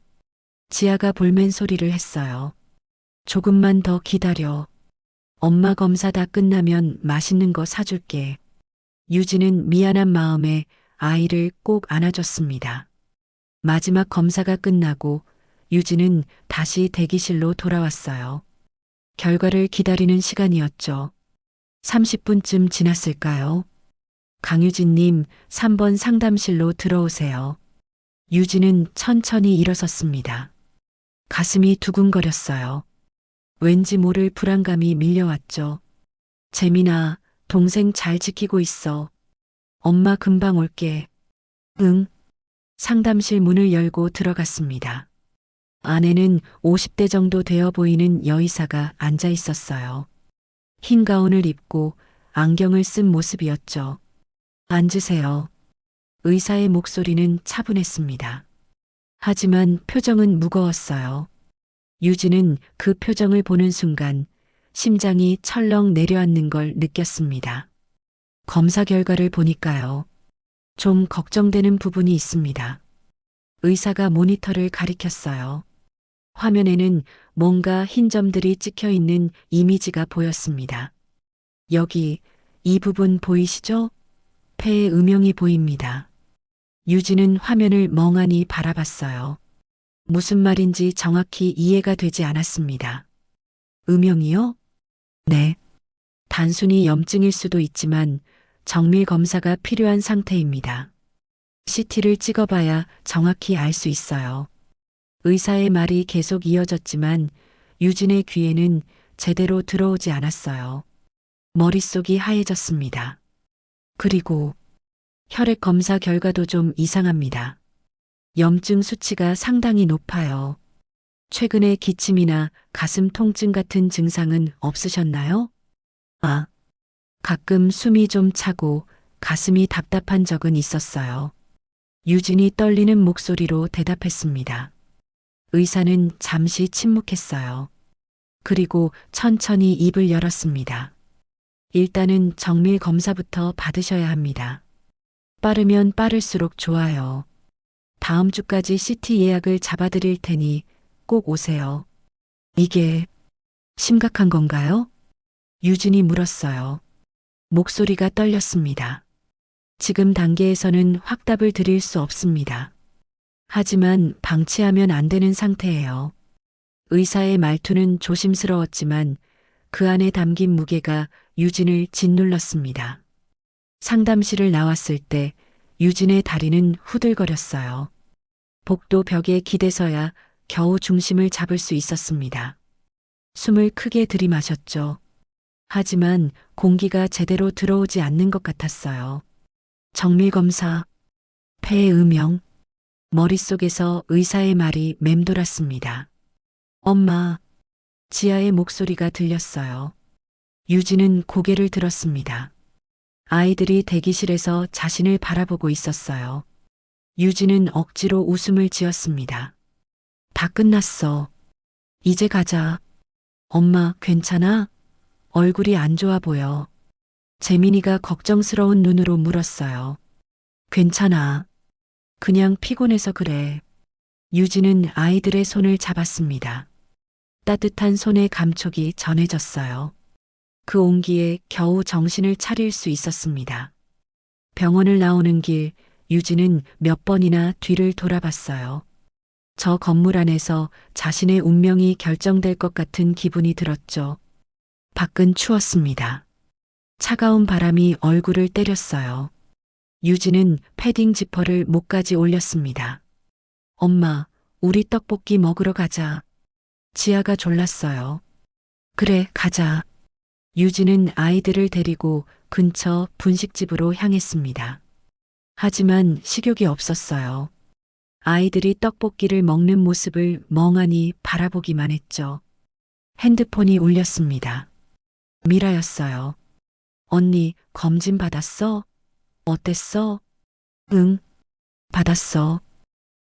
지아가 볼멘 소리를 했어요. 조금만 더 기다려. 엄마 검사 다 끝나면 맛있는 거 사줄게. 유진은 미안한 마음에 아이를 꼭 안아줬습니다. 마지막 검사가 끝나고 유진은 다시 대기실로 돌아왔어요. 결과를 기다리는 시간이었죠. 30분쯤 지났을까요? 강유진님, 3번 상담실로 들어오세요. 유진은 천천히 일어섰습니다. 가슴이 두근거렸어요. 왠지 모를 불안감이 밀려왔죠. 재민아, 동생 잘 지키고 있어. 엄마 금방 올게. 응. 상담실 문을 열고 들어갔습니다. 안에는 50대 정도 되어 보이는 여의사가 앉아 있었어요. 흰 가운을 입고 안경을 쓴 모습이었죠. 앉으세요. 의사의 목소리는 차분했습니다. 하지만 표정은 무거웠어요. 유진은 그 표정을 보는 순간 심장이 철렁 내려앉는 걸 느꼈습니다. 검사 결과를 보니까요. 좀 걱정되는 부분이 있습니다. 의사가 모니터를 가리켰어요. 화면에는 뭔가 흰 점들이 찍혀 있는 이미지가 보였습니다. 여기, 이 부분 보이시죠? 폐의 음영이 보입니다. 유진은 화면을 멍하니 바라봤어요. 무슨 말인지 정확히 이해가 되지 않았습니다. 음영이요? 네. 단순히 염증일 수도 있지만 정밀 검사가 필요한 상태입니다. CT를 찍어봐야 정확히 알 수 있어요. 의사의 말이 계속 이어졌지만 유진의 귀에는 제대로 들어오지 않았어요. 머릿속이 하얘졌습니다. 그리고 혈액 검사 결과도 좀 이상합니다. 염증 수치가 상당히 높아요. 최근에 기침이나 가슴 통증 같은 증상은 없으셨나요? 아, 가끔 숨이 좀 차고 가슴이 답답한 적은 있었어요. 유진이 떨리는 목소리로 대답했습니다. 의사는 잠시 침묵했어요. 그리고 천천히 입을 열었습니다. 일단은 정밀 검사부터 받으셔야 합니다. 빠르면 빠를수록 좋아요. 다음 주까지 CT 예약을 잡아드릴 테니 꼭 오세요. 이게 심각한 건가요? 유진이 물었어요. 목소리가 떨렸습니다. 지금 단계에서는 확답을 드릴 수 없습니다. 하지만 방치하면 안 되는 상태예요. 의사의 말투는 조심스러웠지만 그 안에 담긴 무게가 유진을 짓눌렀습니다. 상담실을 나왔을 때 유진의 다리는 후들거렸어요. 복도 벽에 기대서야 겨우 중심을 잡을 수 있었습니다. 숨을 크게 들이마셨죠. 하지만 공기가 제대로 들어오지 않는 것 같았어요. 정밀검사, 폐의 음영, 머릿속에서 의사의 말이 맴돌았습니다. 엄마, 지아의 목소리가 들렸어요. 유진은 고개를 들었습니다. 아이들이 대기실에서 자신을 바라보고 있었어요. 유진은 억지로 웃음을 지었습니다. 다 끝났어. 이제 가자. 엄마, 괜찮아? 얼굴이 안 좋아 보여. 재민이가 걱정스러운 눈으로 물었어요. 괜찮아. 그냥 피곤해서 그래. 유진은 아이들의 손을 잡았습니다. 따뜻한 손의 감촉이 전해졌어요. 그 온기에 겨우 정신을 차릴 수 있었습니다. 병원을 나오는 길, 유진은 몇 번이나 뒤를 돌아봤어요. 저 건물 안에서 자신의 운명이 결정될 것 같은 기분이 들었죠. 밖은 추웠습니다. 차가운 바람이 얼굴을 때렸어요. 유진은 패딩 지퍼를 목까지 올렸습니다. 엄마, 우리 떡볶이 먹으러 가자. 지아가 졸랐어요. 그래, 가자. 유진은 아이들을 데리고 근처 분식집으로 향했습니다. 하지만 식욕이 없었어요. 아이들이 떡볶이를 먹는 모습을 멍하니 바라보기만 했죠. 핸드폰이 울렸습니다. 미라였어요. 언니, 검진 받았어? 어땠어? 응, 받았어.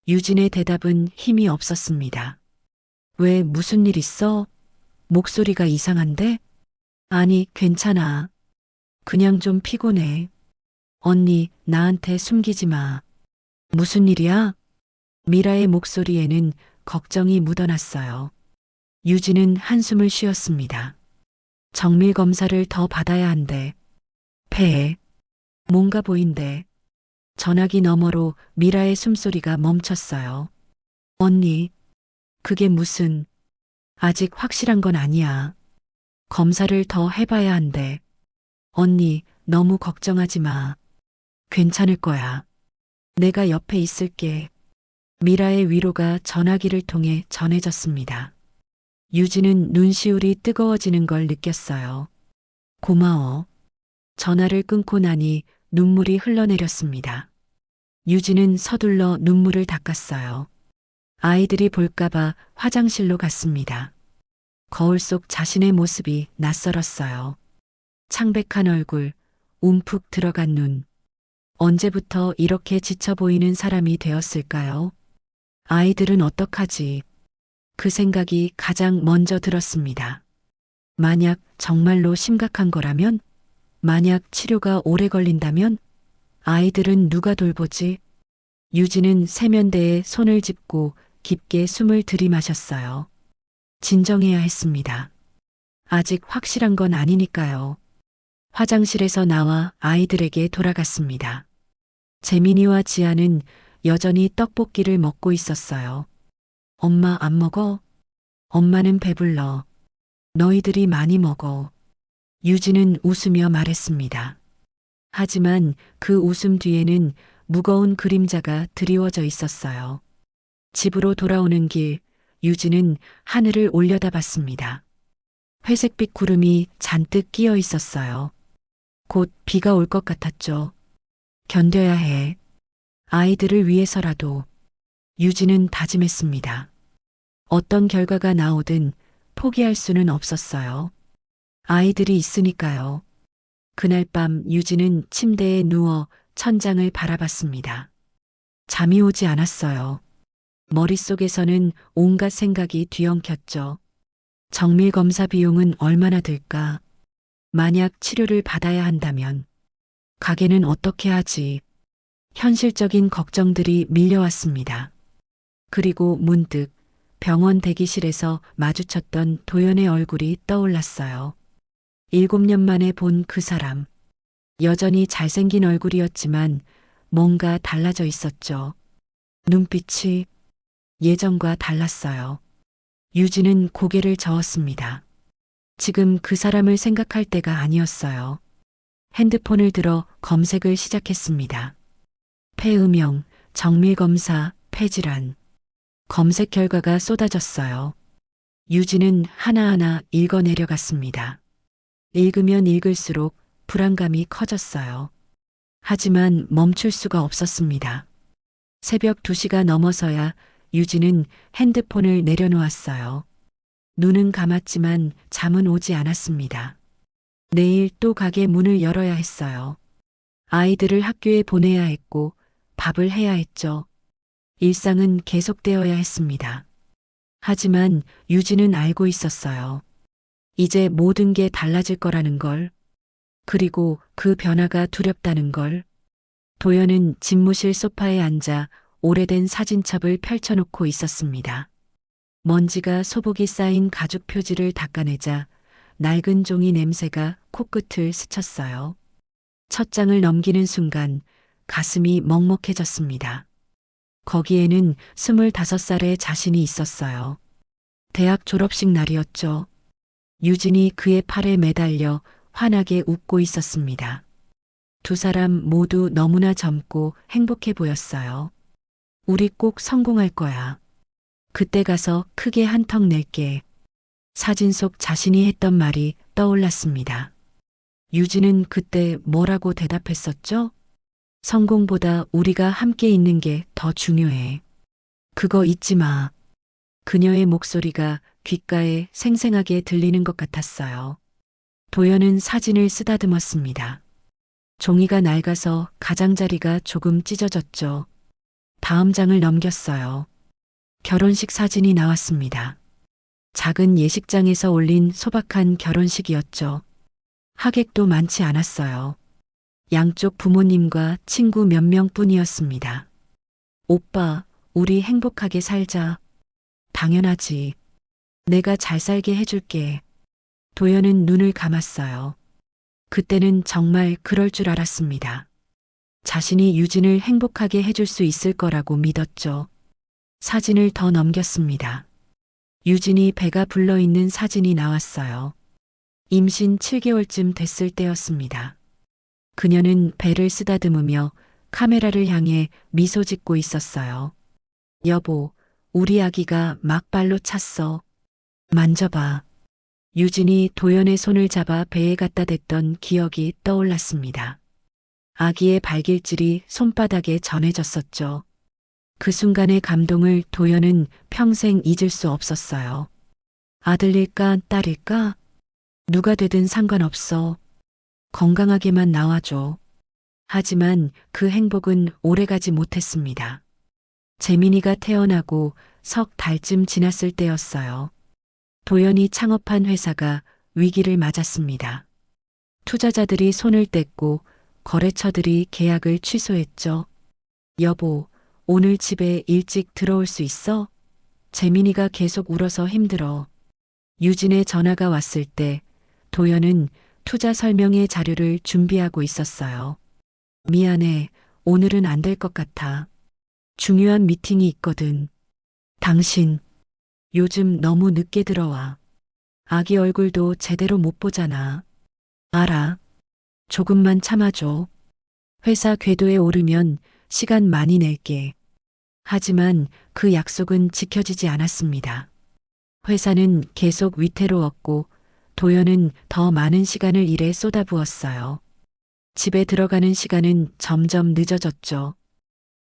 유진의 대답은 힘이 없었습니다. 왜 무슨 일 있어? 목소리가 이상한데? 아니, 괜찮아. 그냥 좀 피곤해. 언니, 나한테 숨기지 마. 무슨 일이야? 미라의 목소리에는 걱정이 묻어났어요. 유진은 한숨을 쉬었습니다. 정밀 검사를 더 받아야 한대. 폐에 뭔가 보인대. 전화기 너머로 미라의 숨소리가 멈췄어요. 언니, 그게 무슨, 아직 확실한 건 아니야. 검사를 더 해봐야 한대. 언니, 너무 걱정하지 마. 괜찮을 거야. 내가 옆에 있을게. 미라의 위로가 전화기를 통해 전해졌습니다. 유진은 눈시울이 뜨거워지는 걸 느꼈어요. 고마워. 전화를 끊고 나니 눈물이 흘러내렸습니다. 유진은 서둘러 눈물을 닦았어요. 아이들이 볼까봐 화장실로 갔습니다. 거울 속 자신의 모습이 낯설었어요. 창백한 얼굴, 움푹 들어간 눈. 언제부터 이렇게 지쳐 보이는 사람이 되었을까요? 아이들은 어떡하지? 그 생각이 가장 먼저 들었습니다. 만약 정말로 심각한 거라면? 만약 치료가 오래 걸린다면? 아이들은 누가 돌보지? 유진은 세면대에 손을 짚고 깊게 숨을 들이마셨어요. 진정해야 했습니다. 아직 확실한 건 아니니까요. 화장실에서 나와 아이들에게 돌아갔습니다. 재민이와 지아는 여전히 떡볶이를 먹고 있었어요. 엄마 안 먹어? 엄마는 배불러. 너희들이 많이 먹어. 유진은 웃으며 말했습니다. 하지만 그 웃음 뒤에는 무거운 그림자가 드리워져 있었어요. 집으로 돌아오는 길, 유진은 하늘을 올려다봤습니다. 회색빛 구름이 잔뜩 끼어 있었어요. 곧 비가 올 것 같았죠. 견뎌야 해. 아이들을 위해서라도. 유진은 다짐했습니다. 어떤 결과가 나오든 포기할 수는 없었어요. 아이들이 있으니까요. 그날 밤 유진은 침대에 누워 천장을 바라봤습니다. 잠이 오지 않았어요. 머릿속에서는 온갖 생각이 뒤엉켰죠. 정밀 검사 비용은 얼마나 들까? 만약 치료를 받아야 한다면 가게는 어떻게 하지? 현실적인 걱정들이 밀려왔습니다. 그리고 문득 병원 대기실에서 마주쳤던 도연의 얼굴이 떠올랐어요. 7년 만에 본 그 사람. 여전히 잘생긴 얼굴이었지만 뭔가 달라져 있었죠. 눈빛이 예전과 달랐어요. 유진은 고개를 저었습니다. 지금 그 사람을 생각할 때가 아니었어요. 핸드폰을 들어 검색을 시작했습니다. 폐음형, 정밀검사, 폐질환. 검색 결과가 쏟아졌어요. 유진은 하나하나 읽어내려갔습니다. 읽으면 읽을수록 불안감이 커졌어요. 하지만 멈출 수가 없었습니다. 새벽 2시가 넘어서야 유진은 핸드폰을 내려놓았어요. 눈은 감았지만 잠은 오지 않았습니다. 내일 또 가게 문을 열어야 했어요. 아이들을 학교에 보내야 했고 밥을 해야 했죠. 일상은 계속되어야 했습니다. 하지만 유진은 알고 있었어요. 이제 모든 게 달라질 거라는 걸. 그리고 그 변화가 두렵다는 걸. 도연은 집무실 소파에 앉아 오래된 사진첩을 펼쳐놓고 있었습니다. 먼지가 소복이 쌓인 가죽 표지를 닦아내자 낡은 종이 냄새가 코끝을 스쳤어요. 첫 장을 넘기는 순간 가슴이 먹먹해졌습니다. 거기에는 25살의 자신이 있었어요. 대학 졸업식 날이었죠. 유진이 그의 팔에 매달려 환하게 웃고 있었습니다. 두 사람 모두 너무나 젊고 행복해 보였어요. 우리 꼭 성공할 거야. 그때 가서 크게 한턱 낼게. 사진 속 자신이 했던 말이 떠올랐습니다. 유진은 그때 뭐라고 대답했었죠? 성공보다 우리가 함께 있는 게 더 중요해. 그거 잊지 마. 그녀의 목소리가 귓가에 생생하게 들리는 것 같았어요. 도연은 사진을 쓰다듬었습니다. 종이가 낡아서 가장자리가 조금 찢어졌죠. 다음 장을 넘겼어요. 결혼식 사진이 나왔습니다. 작은 예식장에서 올린 소박한 결혼식이었죠. 하객도 많지 않았어요. 양쪽 부모님과 친구 몇 명뿐이었습니다. 오빠, 우리 행복하게 살자. 당연하지. 내가 잘 살게 해줄게. 도연은 눈을 감았어요. 그때는 정말 그럴 줄 알았습니다. 자신이 유진을 행복하게 해줄 수 있을 거라고 믿었죠. 사진을 더 넘겼습니다. 유진이 배가 불러있는 사진이 나왔어요. 임신 7개월쯤 됐을 때였습니다. 그녀는 배를 쓰다듬으며 카메라를 향해 미소 짓고 있었어요. 여보, 우리 아기가 막발로 찼어. 만져봐. 유진이 도연의 손을 잡아 배에 갖다 댔던 기억이 떠올랐습니다. 아기의 발길질이 손바닥에 전해졌었죠. 그 순간의 감동을 도연은 평생 잊을 수 없었어요. 아들일까 딸일까? 누가 되든 상관없어. 건강하게만 나와줘. 하지만 그 행복은 오래가지 못했습니다. 재민이가 태어나고 석 달쯤 지났을 때였어요. 도연이 창업한 회사가 위기를 맞았습니다. 투자자들이 손을 뗐고 거래처들이 계약을 취소했죠. 여보, 오늘 집에 일찍 들어올 수 있어? 재민이가 계속 울어서 힘들어. 유진의 전화가 왔을 때 도연은 투자 설명회 자료를 준비하고 있었어요. 미안해, 오늘은 안 될 것 같아. 중요한 미팅이 있거든. 당신, 요즘 너무 늦게 들어와. 아기 얼굴도 제대로 못 보잖아. 알아. 조금만 참아줘. 회사 궤도에 오르면 시간 많이 낼게. 하지만 그 약속은 지켜지지 않았습니다. 회사는 계속 위태로웠고 도연은 더 많은 시간을 일에 쏟아부었어요. 집에 들어가는 시간은 점점 늦어졌죠.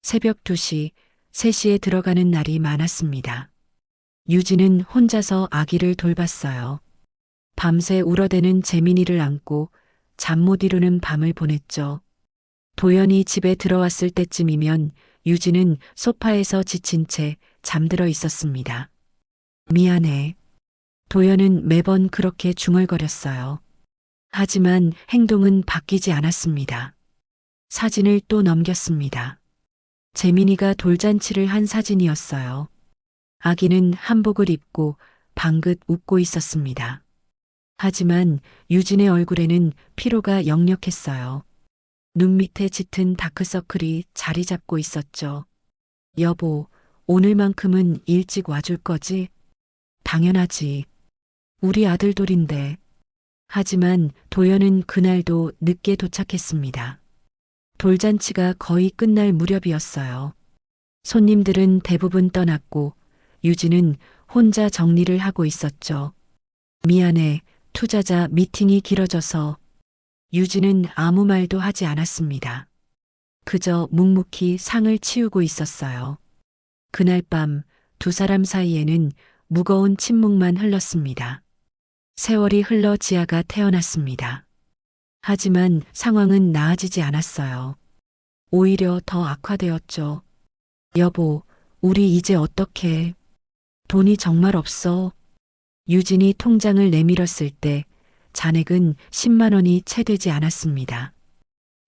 새벽 2시, 3시에 들어가는 날이 많았습니다. 유진은 혼자서 아기를 돌봤어요. 밤새 울어대는 재민이를 안고 잠 못 이루는 밤을 보냈죠. 도연이 집에 들어왔을 때쯤이면 유진은 소파에서 지친 채 잠들어 있었습니다. 미안해. 도연은 매번 그렇게 중얼거렸어요. 하지만 행동은 바뀌지 않았습니다. 사진을 또 넘겼습니다. 재민이가 돌잔치를 한 사진이었어요. 아기는 한복을 입고 방긋 웃고 있었습니다. 하지만 유진의 얼굴에는 피로가 역력했어요. 눈 밑에 짙은 다크서클이 자리 잡고 있었죠. 여보, 오늘만큼은 일찍 와줄 거지? 당연하지. 우리 아들돌인데. 하지만 도연은 그날도 늦게 도착했습니다. 돌잔치가 거의 끝날 무렵이었어요. 손님들은 대부분 떠났고 유진은 혼자 정리를 하고 있었죠. 미안해, 투자자 미팅이 길어져서. 유진은 아무 말도 하지 않았습니다. 그저 묵묵히 상을 치우고 있었어요. 그날 밤 두 사람 사이에는 무거운 침묵만 흘렀습니다. 세월이 흘러 지아가 태어났습니다. 하지만 상황은 나아지지 않았어요. 오히려 더 악화되었죠. 여보, 우리 이제 어떡해? 돈이 정말 없어. 유진이 통장을 내밀었을 때 잔액은 10만 원이 채 되지 않았습니다.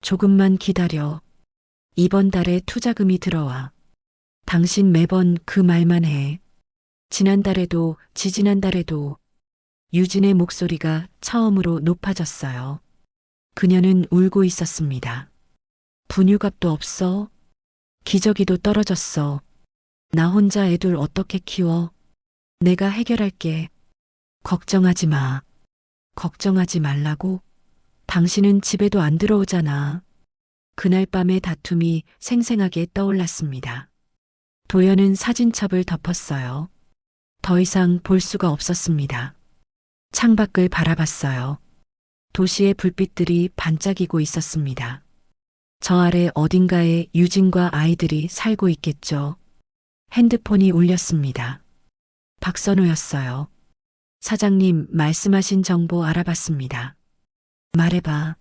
조금만 기다려. 이번 달에 투자금이 들어와. 당신 매번 그 말만 해. 지난달에도 지지난달에도. 유진의 목소리가 처음으로 높아졌어요. 그녀는 울고 있었습니다. 분유값도 없어? 기저귀도 떨어졌어. 나 혼자 애들 어떻게 키워? 내가 해결할게. 걱정하지 마. 걱정하지 말라고? 당신은 집에도 안 들어오잖아. 그날 밤의 다툼이 생생하게 떠올랐습니다. 도연은 사진첩을 덮었어요. 더 이상 볼 수가 없었습니다. 창밖을 바라봤어요. 도시의 불빛들이 반짝이고 있었습니다. 저 아래 어딘가에 유진과 아이들이 살고 있겠죠. 핸드폰이 울렸습니다. 박선호였어요. 사장님, 말씀하신 정보 알아봤습니다. 말해봐.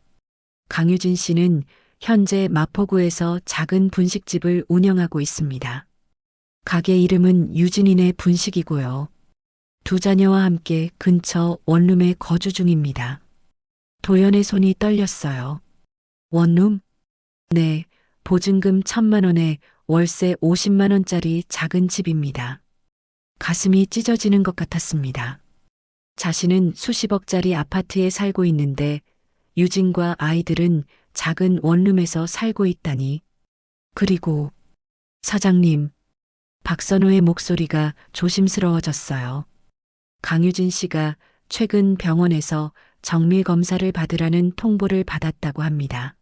강유진 씨는 현재 마포구에서 작은 분식집을 운영하고 있습니다. 가게 이름은 유진이네 분식이고요. 두 자녀와 함께 근처 원룸에 거주 중입니다. 도연의 손이 떨렸어요. 원룸? 네, 보증금 1,000만 원에 월세 50만 원짜리 작은 집입니다. 가슴이 찢어지는 것 같았습니다. 자신은 수십억짜리 아파트에 살고 있는데 유진과 아이들은 작은 원룸에서 살고 있다니. 그리고 사장님, 박선호의 목소리가 조심스러워졌어요. 강유진 씨가 최근 병원에서 정밀 검사를 받으라는 통보를 받았다고 합니다.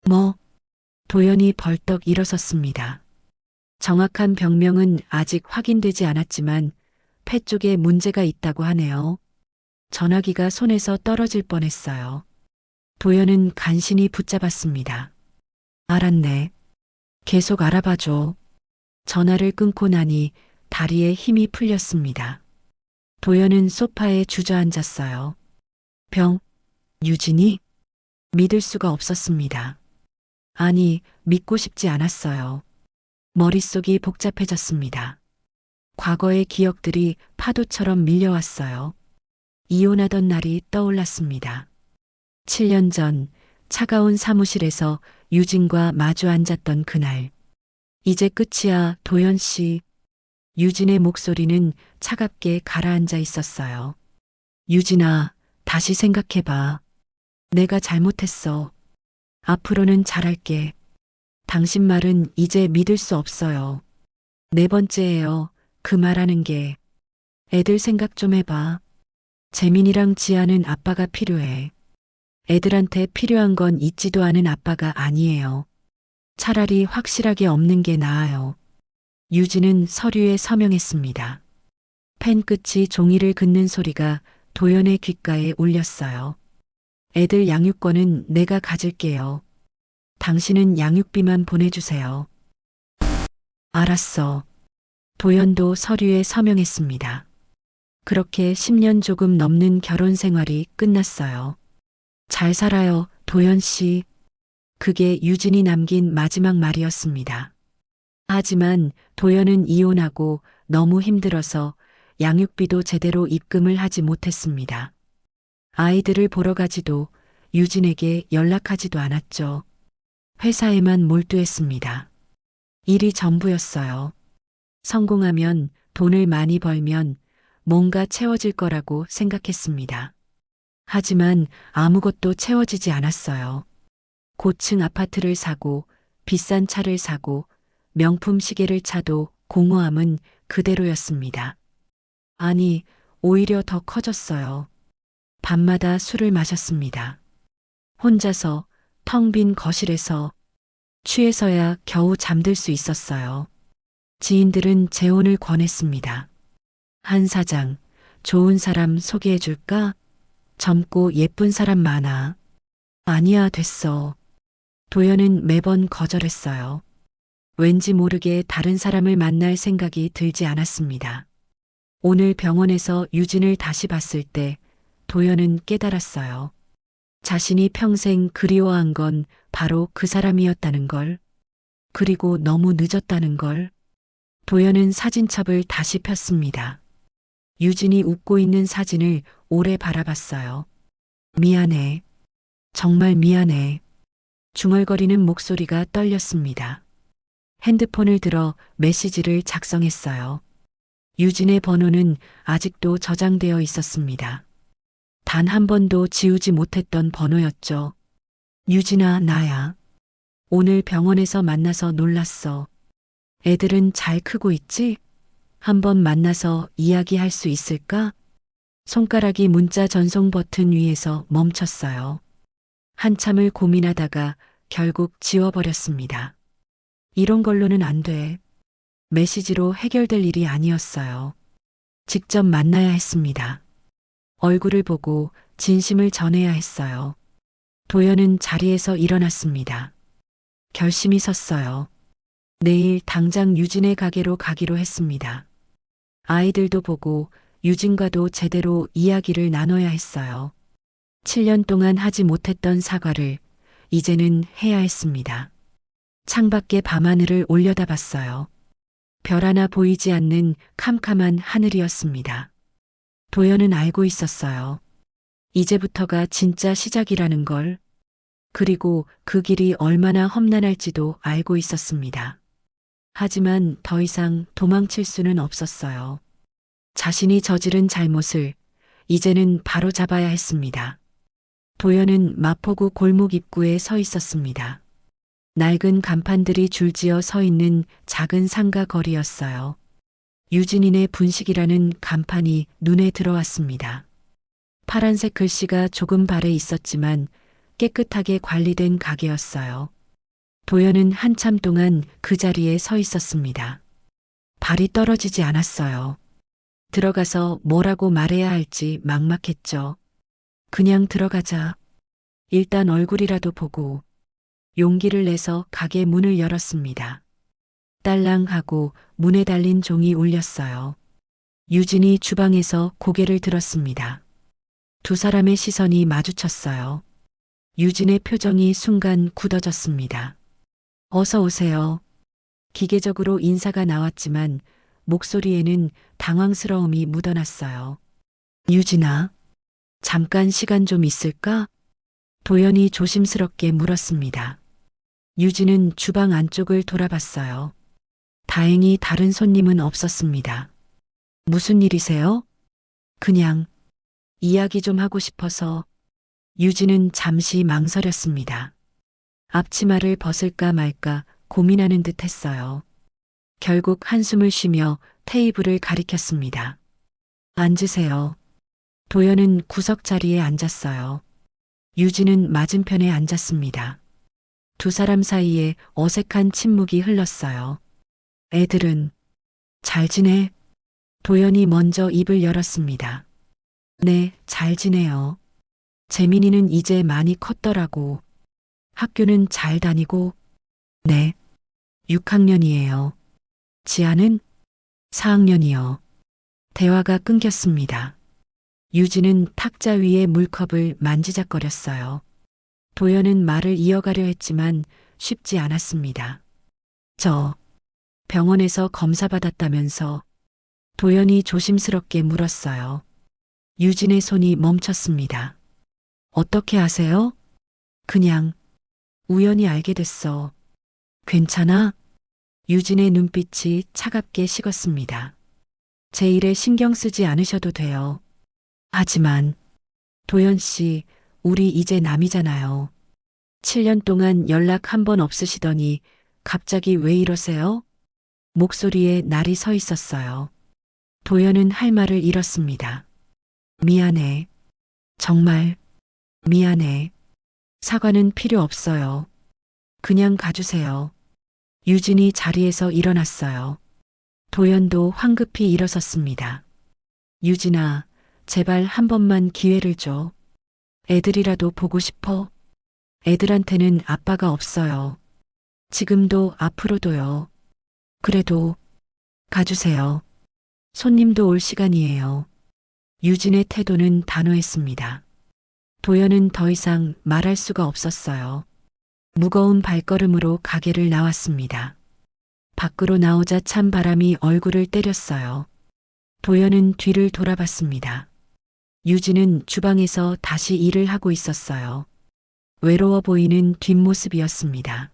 뭐? 도연이 벌떡 일어섰습니다. 정확한 병명은 아직 확인되지 않았지만 폐 쪽에 문제가 있다고 하네요. 전화기가 손에서 떨어질 뻔했어요. 도연은 간신히 붙잡았습니다. 알았네. 계속 알아봐줘. 전화를 끊고 나니 다리에 힘이 풀렸습니다. 도연은 소파에 주저앉았어요. 유진이? 믿을 수가 없었습니다. 아니, 믿고 싶지 않았어요. 머릿속이 복잡해졌습니다. 과거의 기억들이 파도처럼 밀려왔어요. 이혼하던 날이 떠올랐습니다. 7년 전 차가운 사무실에서 유진과 마주 앉았던 그날. 이제 끝이야, 도연 씨. 유진의 목소리는 차갑게 가라앉아 있었어요. 유진아, 다시 생각해봐. 내가 잘못했어. 앞으로는 잘할게. 당신 말은 이제 믿을 수 없어요. 네 번째예요. 그 말하는 게. 애들 생각 좀 해봐. 재민이랑 지아는 아빠가 필요해. 애들한테 필요한 건 있지도 않은 아빠가 아니에요. 차라리 확실하게 없는 게 나아요. 유진은 서류에 서명했습니다. 펜 끝이 종이를 긋는 소리가 도연의 귓가에 울렸어요. 애들 양육권은 내가 가질게요. 당신은 양육비만 보내주세요. 알았어. 도연도 서류에 서명했습니다. 그렇게 10년 조금 넘는 결혼 생활이 끝났어요. 잘 살아요, 도연 씨. 그게 유진이 남긴 마지막 말이었습니다. 하지만 도연은 이혼하고 너무 힘들어서 양육비도 제대로 입금을 하지 못했습니다. 아이들을 보러 가지도 유진에게 연락하지도 않았죠. 회사에만 몰두했습니다. 일이 전부였어요. 성공하면 돈을 많이 벌면 뭔가 채워질 거라고 생각했습니다. 하지만 아무것도 채워지지 않았어요. 고층 아파트를 사고 비싼 차를 사고 명품 시계를 차도 공허함은 그대로였습니다. 아니, 오히려 더 커졌어요. 밤마다 술을 마셨습니다. 혼자서 텅 빈 거실에서 취해서야 겨우 잠들 수 있었어요. 지인들은 재혼을 권했습니다. 한 사장, 좋은 사람 소개해 줄까? 젊고 예쁜 사람 많아. 아니야, 됐어. 도연은 매번 거절했어요. 왠지 모르게 다른 사람을 만날 생각이 들지 않았습니다. 오늘 병원에서 유진을 다시 봤을 때 도연은 깨달았어요. 자신이 평생 그리워한 건 바로 그 사람이었다는 걸. 그리고 너무 늦었다는 걸. 도연은 사진첩을 다시 폈습니다. 유진이 웃고 있는 사진을 오래 바라봤어요. 미안해. 정말 미안해. 중얼거리는 목소리가 떨렸습니다. 핸드폰을 들어 메시지를 작성했어요. 유진의 번호는 아직도 저장되어 있었습니다. 단 한 번도 지우지 못했던 번호였죠. 유진아, 나야. 오늘 병원에서 만나서 놀랐어. 애들은 잘 크고 있지? 한번 만나서 이야기할 수 있을까? 손가락이 문자 전송 버튼 위에서 멈췄어요. 한참을 고민하다가 결국 지워버렸습니다. 이런 걸로는 안 돼. 메시지로 해결될 일이 아니었어요. 직접 만나야 했습니다. 얼굴을 보고 진심을 전해야 했어요. 도연은 자리에서 일어났습니다. 결심이 섰어요. 내일 당장 유진의 가게로 가기로 했습니다. 아이들도 보고 유진과도 제대로 이야기를 나눠야 했어요. 7년 동안 하지 못했던 사과를 이제는 해야 했습니다. 창밖에 밤하늘을 올려다봤어요. 별 하나 보이지 않는 캄캄한 하늘이었습니다. 도연은 알고 있었어요. 이제부터가 진짜 시작이라는 걸. 그리고 그 길이 얼마나 험난할지도 알고 있었습니다. 하지만 더 이상 도망칠 수는 없었어요. 자신이 저지른 잘못을 이제는 바로 잡아야 했습니다. 도연은 마포구 골목 입구에 서 있었습니다. 낡은 간판들이 줄지어 서 있는 작은 상가 거리였어요. 유진인의 분식이라는 간판이 눈에 들어왔습니다. 파란색 글씨가 조금 발에 있었지만 깨끗하게 관리된 가게였어요. 도연은 한참 동안 그 자리에 서 있었습니다. 발이 떨어지지 않았어요. 들어가서 뭐라고 말해야 할지 막막했죠. 그냥 들어가자. 일단 얼굴이라도 보고. 용기를 내서 가게 문을 열었습니다. 딸랑하고 문에 달린 종이 울렸어요. 유진이 주방에서 고개를 들었습니다. 두 사람의 시선이 마주쳤어요. 유진의 표정이 순간 굳어졌습니다. 어서 오세요. 기계적으로 인사가 나왔지만 목소리에는 당황스러움이 묻어났어요. 유진아, 잠깐 시간 좀 있을까? 도연이 조심스럽게 물었습니다. 유진은 주방 안쪽을 돌아봤어요. 다행히 다른 손님은 없었습니다. 무슨 일이세요? 그냥 이야기 좀 하고 싶어서. 유진은 잠시 망설였습니다. 앞치마를 벗을까 말까 고민하는 듯 했어요. 결국 한숨을 쉬며 테이블을 가리켰습니다. 앉으세요. 도연은 구석 자리에 앉았어요. 유진은 맞은편에 앉았습니다. 두 사람 사이에 어색한 침묵이 흘렀어요. 애들은 잘 지내? 도연이 먼저 입을 열었습니다. 네, 잘 지내요. 재민이는 이제 많이 컸더라고. 학교는 잘 다니고? 네, 6학년이에요. 지아는 4학년이요. 대화가 끊겼습니다. 유진은 탁자 위에 물컵을 만지작거렸어요. 도연은 말을 이어가려 했지만 쉽지 않았습니다. 저 병원에서 검사 받았다면서. 도연이 조심스럽게 물었어요. 유진의 손이 멈췄습니다. 어떻게 아세요? 그냥 우연히 알게 됐어. 괜찮아? 유진의 눈빛이 차갑게 식었습니다. 제 일에 신경 쓰지 않으셔도 돼요. 하지만 도연 씨, 우리 이제 남이잖아요. 7년 동안 연락 한 번 없으시더니 갑자기 왜 이러세요? 목소리에 날이 서 있었어요. 도연은 할 말을 잃었습니다. 미안해. 정말 미안해. 사과는 필요 없어요. 그냥 가주세요. 유진이 자리에서 일어났어요. 도연도 황급히 일어섰습니다. 유진아, 제발 한 번만 기회를 줘. 애들이라도 보고 싶어. 애들한테는 아빠가 없어요. 지금도 앞으로도요. 그래도 가주세요. 손님도 올 시간이에요. 유진의 태도는 단호했습니다. 도연은 더 이상 말할 수가 없었어요. 무거운 발걸음으로 가게를 나왔습니다. 밖으로 나오자 찬 바람이 얼굴을 때렸어요. 도연은 뒤를 돌아봤습니다. 유진은 주방에서 다시 일을 하고 있었어요. 외로워 보이는 뒷모습이었습니다.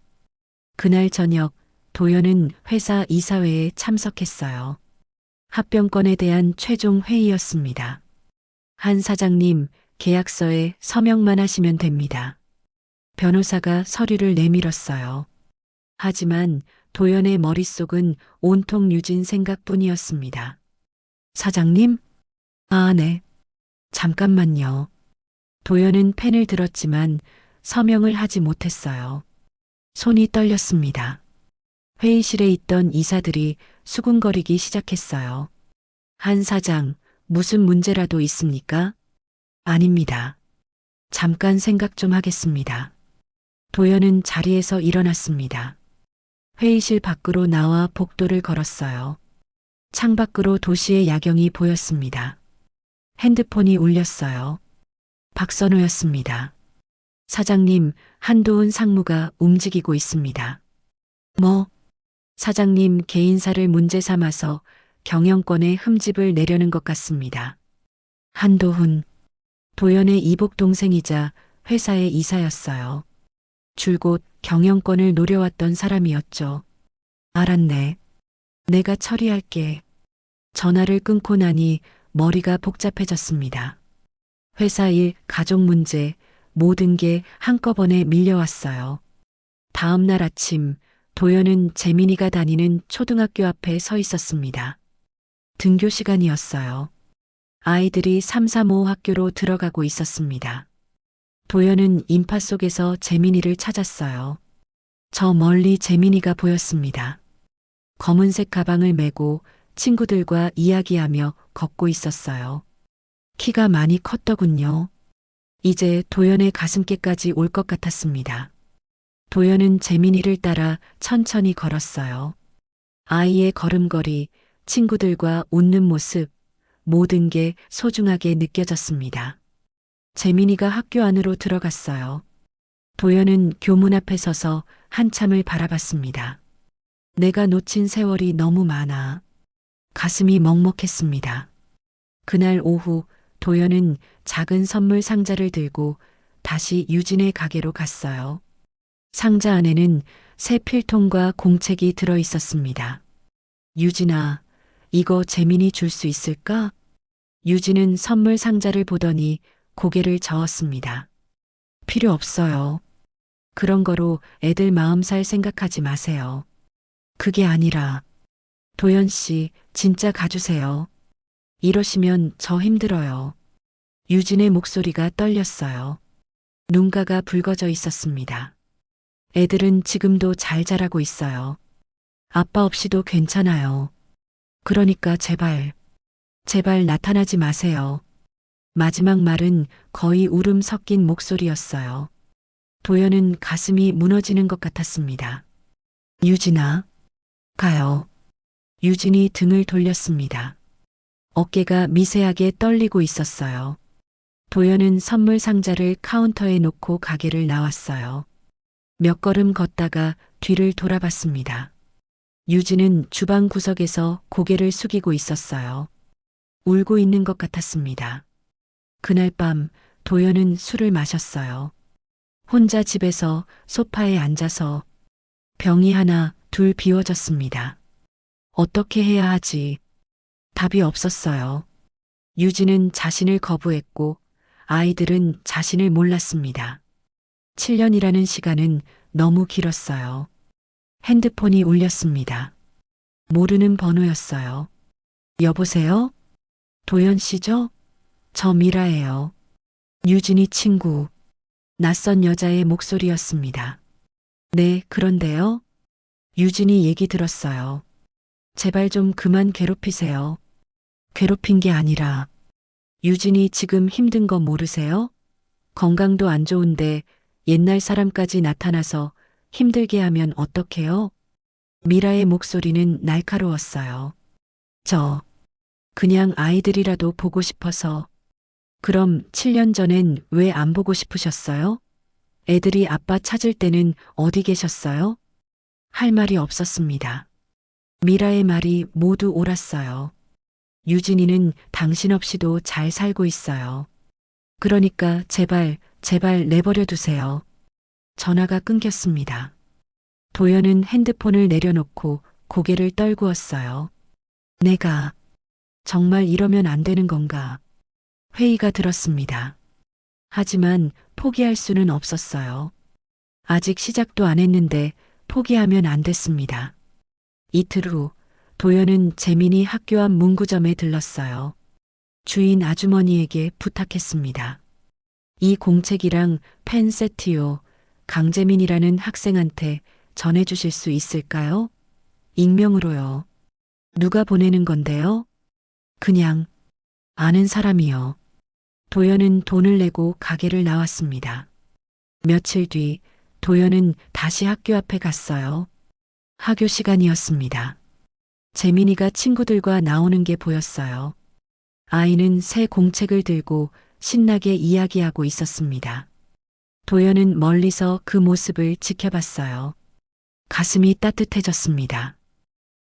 그날 저녁 도연은 회사 이사회에 참석했어요. 합병권에 대한 최종 회의였습니다. 한 사장님, 계약서에 서명만 하시면 됩니다. 변호사가 서류를 내밀었어요. 하지만 도연의 머릿속은 온통 유진 생각뿐이었습니다. 사장님? 아, 네. 잠깐만요. 도연은 펜을 들었지만 서명을 하지 못했어요. 손이 떨렸습니다. 회의실에 있던 이사들이 수군거리기 시작했어요. 한 사장, 무슨 문제라도 있습니까? 아닙니다. 잠깐 생각 좀 하겠습니다. 도연은 자리에서 일어났습니다. 회의실 밖으로 나와 복도를 걸었어요. 창밖으로 도시의 야경이 보였습니다. 핸드폰이 울렸어요. 박선호였습니다. 사장님, 한도훈 상무가 움직이고 있습니다. 뭐? 사장님 개인사를 문제 삼아서 경영권에 흠집을 내려는 것 같습니다. 한도훈, 도연의 이복 동생이자 회사의 이사였어요. 줄곧 경영권을 노려왔던 사람이었죠. 알았네. 내가 처리할게. 전화를 끊고 나니 머리가 복잡해졌습니다. 회사 일, 가족 문제, 모든 게 한꺼번에 밀려왔어요. 다음 날 아침, 도연은 재민이가 다니는 초등학교 앞에 서 있었습니다. 등교 시간이었어요. 아이들이 3, 3, 5 학교로 들어가고 있었습니다. 도연은 인파 속에서 재민이를 찾았어요. 저 멀리 재민이가 보였습니다. 검은색 가방을 메고 친구들과 이야기하며 걷고 있었어요. 키가 많이 컸더군요. 이제 도연의 가슴께까지 올 것 같았습니다. 도연은 재민이를 따라 천천히 걸었어요. 아이의 걸음걸이, 친구들과 웃는 모습, 모든 게 소중하게 느껴졌습니다. 재민이가 학교 안으로 들어갔어요. 도연은 교문 앞에 서서 한참을 바라봤습니다. 내가 놓친 세월이 너무 많아. 가슴이 먹먹했습니다. 그날 오후 도연은 작은 선물 상자를 들고 다시 유진의 가게로 갔어요. 상자 안에는 새 필통과 공책이 들어 있었습니다. 유진아, 이거 재민이 줄 수 있을까? 유진은 선물 상자를 보더니 고개를 저었습니다. 필요 없어요. 그런 거로 애들 마음 살 생각하지 마세요. 그게 아니라, 도연 씨, 진짜 가주세요. 이러시면 저 힘들어요. 유진의 목소리가 떨렸어요. 눈가가 붉어져 있었습니다. 애들은 지금도 잘 자라고 있어요. 아빠 없이도 괜찮아요. 그러니까 제발, 제발 나타나지 마세요. 마지막 말은 거의 울음 섞인 목소리였어요. 도연은 가슴이 무너지는 것 같았습니다. 유진아, 가요. 유진이 등을 돌렸습니다. 어깨가 미세하게 떨리고 있었어요. 도연은 선물 상자를 카운터에 놓고 가게를 나왔어요. 몇 걸음 걷다가 뒤를 돌아봤습니다. 유진은 주방 구석에서 고개를 숙이고 있었어요. 울고 있는 것 같았습니다. 그날 밤 도연은 술을 마셨어요. 혼자 집에서 소파에 앉아서 병이 하나, 둘 비워졌습니다. 어떻게 해야 하지? 답이 없었어요. 유진은 자신을 거부했고 아이들은 자신을 몰랐습니다. 7년이라는 시간은 너무 길었어요. 핸드폰이 울렸습니다. 모르는 번호였어요. 여보세요? 도연 씨죠? 저 미라예요. 유진이 친구. 낯선 여자의 목소리였습니다. 네, 그런데요? 유진이 얘기 들었어요. 제발 좀 그만 괴롭히세요. 괴롭힌 게 아니라 유진이 지금 힘든 거 모르세요? 건강도 안 좋은데 옛날 사람까지 나타나서 힘들게 하면 어떡해요? 미라의 목소리는 날카로웠어요. 저 그냥 아이들이라도 보고 싶어서. 그럼 7년 전엔 왜 안 보고 싶으셨어요? 애들이 아빠 찾을 때는 어디 계셨어요? 할 말이 없었습니다. 미라의 말이 모두 옳았어요. 유진이는 당신 없이도 잘 살고 있어요. 그러니까 제발, 제발 내버려 두세요. 전화가 끊겼습니다. 도연은 핸드폰을 내려놓고 고개를 떨구었어요. 내가 정말 이러면 안 되는 건가? 회의가 들었습니다. 하지만 포기할 수는 없었어요. 아직 시작도 안 했는데 포기하면 안 됐습니다. 이틀 후 도연은 재민이 학교 앞 문구점에 들렀어요. 주인 아주머니에게 부탁했습니다. 이 공책이랑 펜 세트요. 강재민이라는 학생한테 전해주실 수 있을까요? 익명으로요. 누가 보내는 건데요? 그냥 아는 사람이요. 도연은 돈을 내고 가게를 나왔습니다. 며칠 뒤 도연은 다시 학교 앞에 갔어요. 학교 시간이었습니다. 재민이가 친구들과 나오는 게 보였어요. 아이는 새 공책을 들고 신나게 이야기하고 있었습니다. 도연은 멀리서 그 모습을 지켜봤어요. 가슴이 따뜻해졌습니다.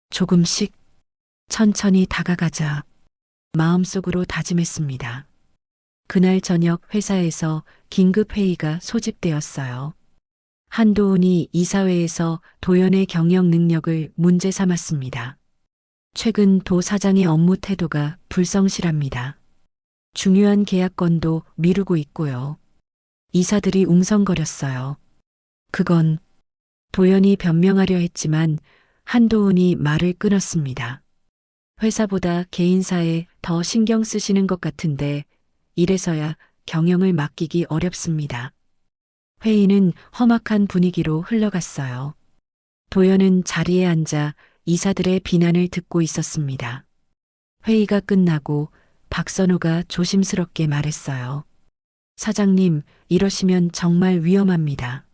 조금씩 천천히 다가가자 마음속으로 다짐했습니다. 그날 저녁 회사에서 긴급회의가 소집되었어요. 한도훈이 이사회에서 도연의 경영 능력을 문제 삼았습니다. 최근 도 사장의 업무 태도가 불성실합니다. 중요한 계약건도 미루고 있고요. 이사들이 웅성거렸어요. 그건 도연이 변명하려 했지만 한도훈이 말을 끊었습니다. 회사보다 개인사에 더 신경 쓰시는 것 같은데 이래서야 경영을 맡기기 어렵습니다. 회의는 험악한 분위기로 흘러갔어요. 도연은 자리에 앉아 이사들의 비난을 듣고 있었습니다. 회의가 끝나고 박선호가 조심스럽게 말했어요. 사장님, 이러시면 정말 위험합니다.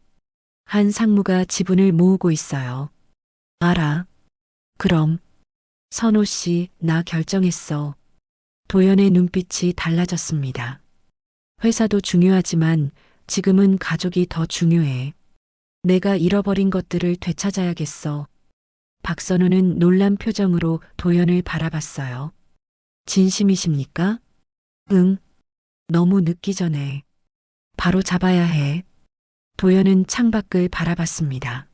한 상무가 지분을 모으고 있어요. 알아. 그럼. 선호 씨, 나 결정했어. 도연의 눈빛이 달라졌습니다. 회사도 중요하지만 지금은 가족이 더 중요해. 내가 잃어버린 것들을 되찾아야겠어. 박선우는 놀란 표정으로 도연을 바라봤어요. 진심이십니까? 응. 너무 늦기 전에. 바로 잡아야 해. 도연은 창밖을 바라봤습니다.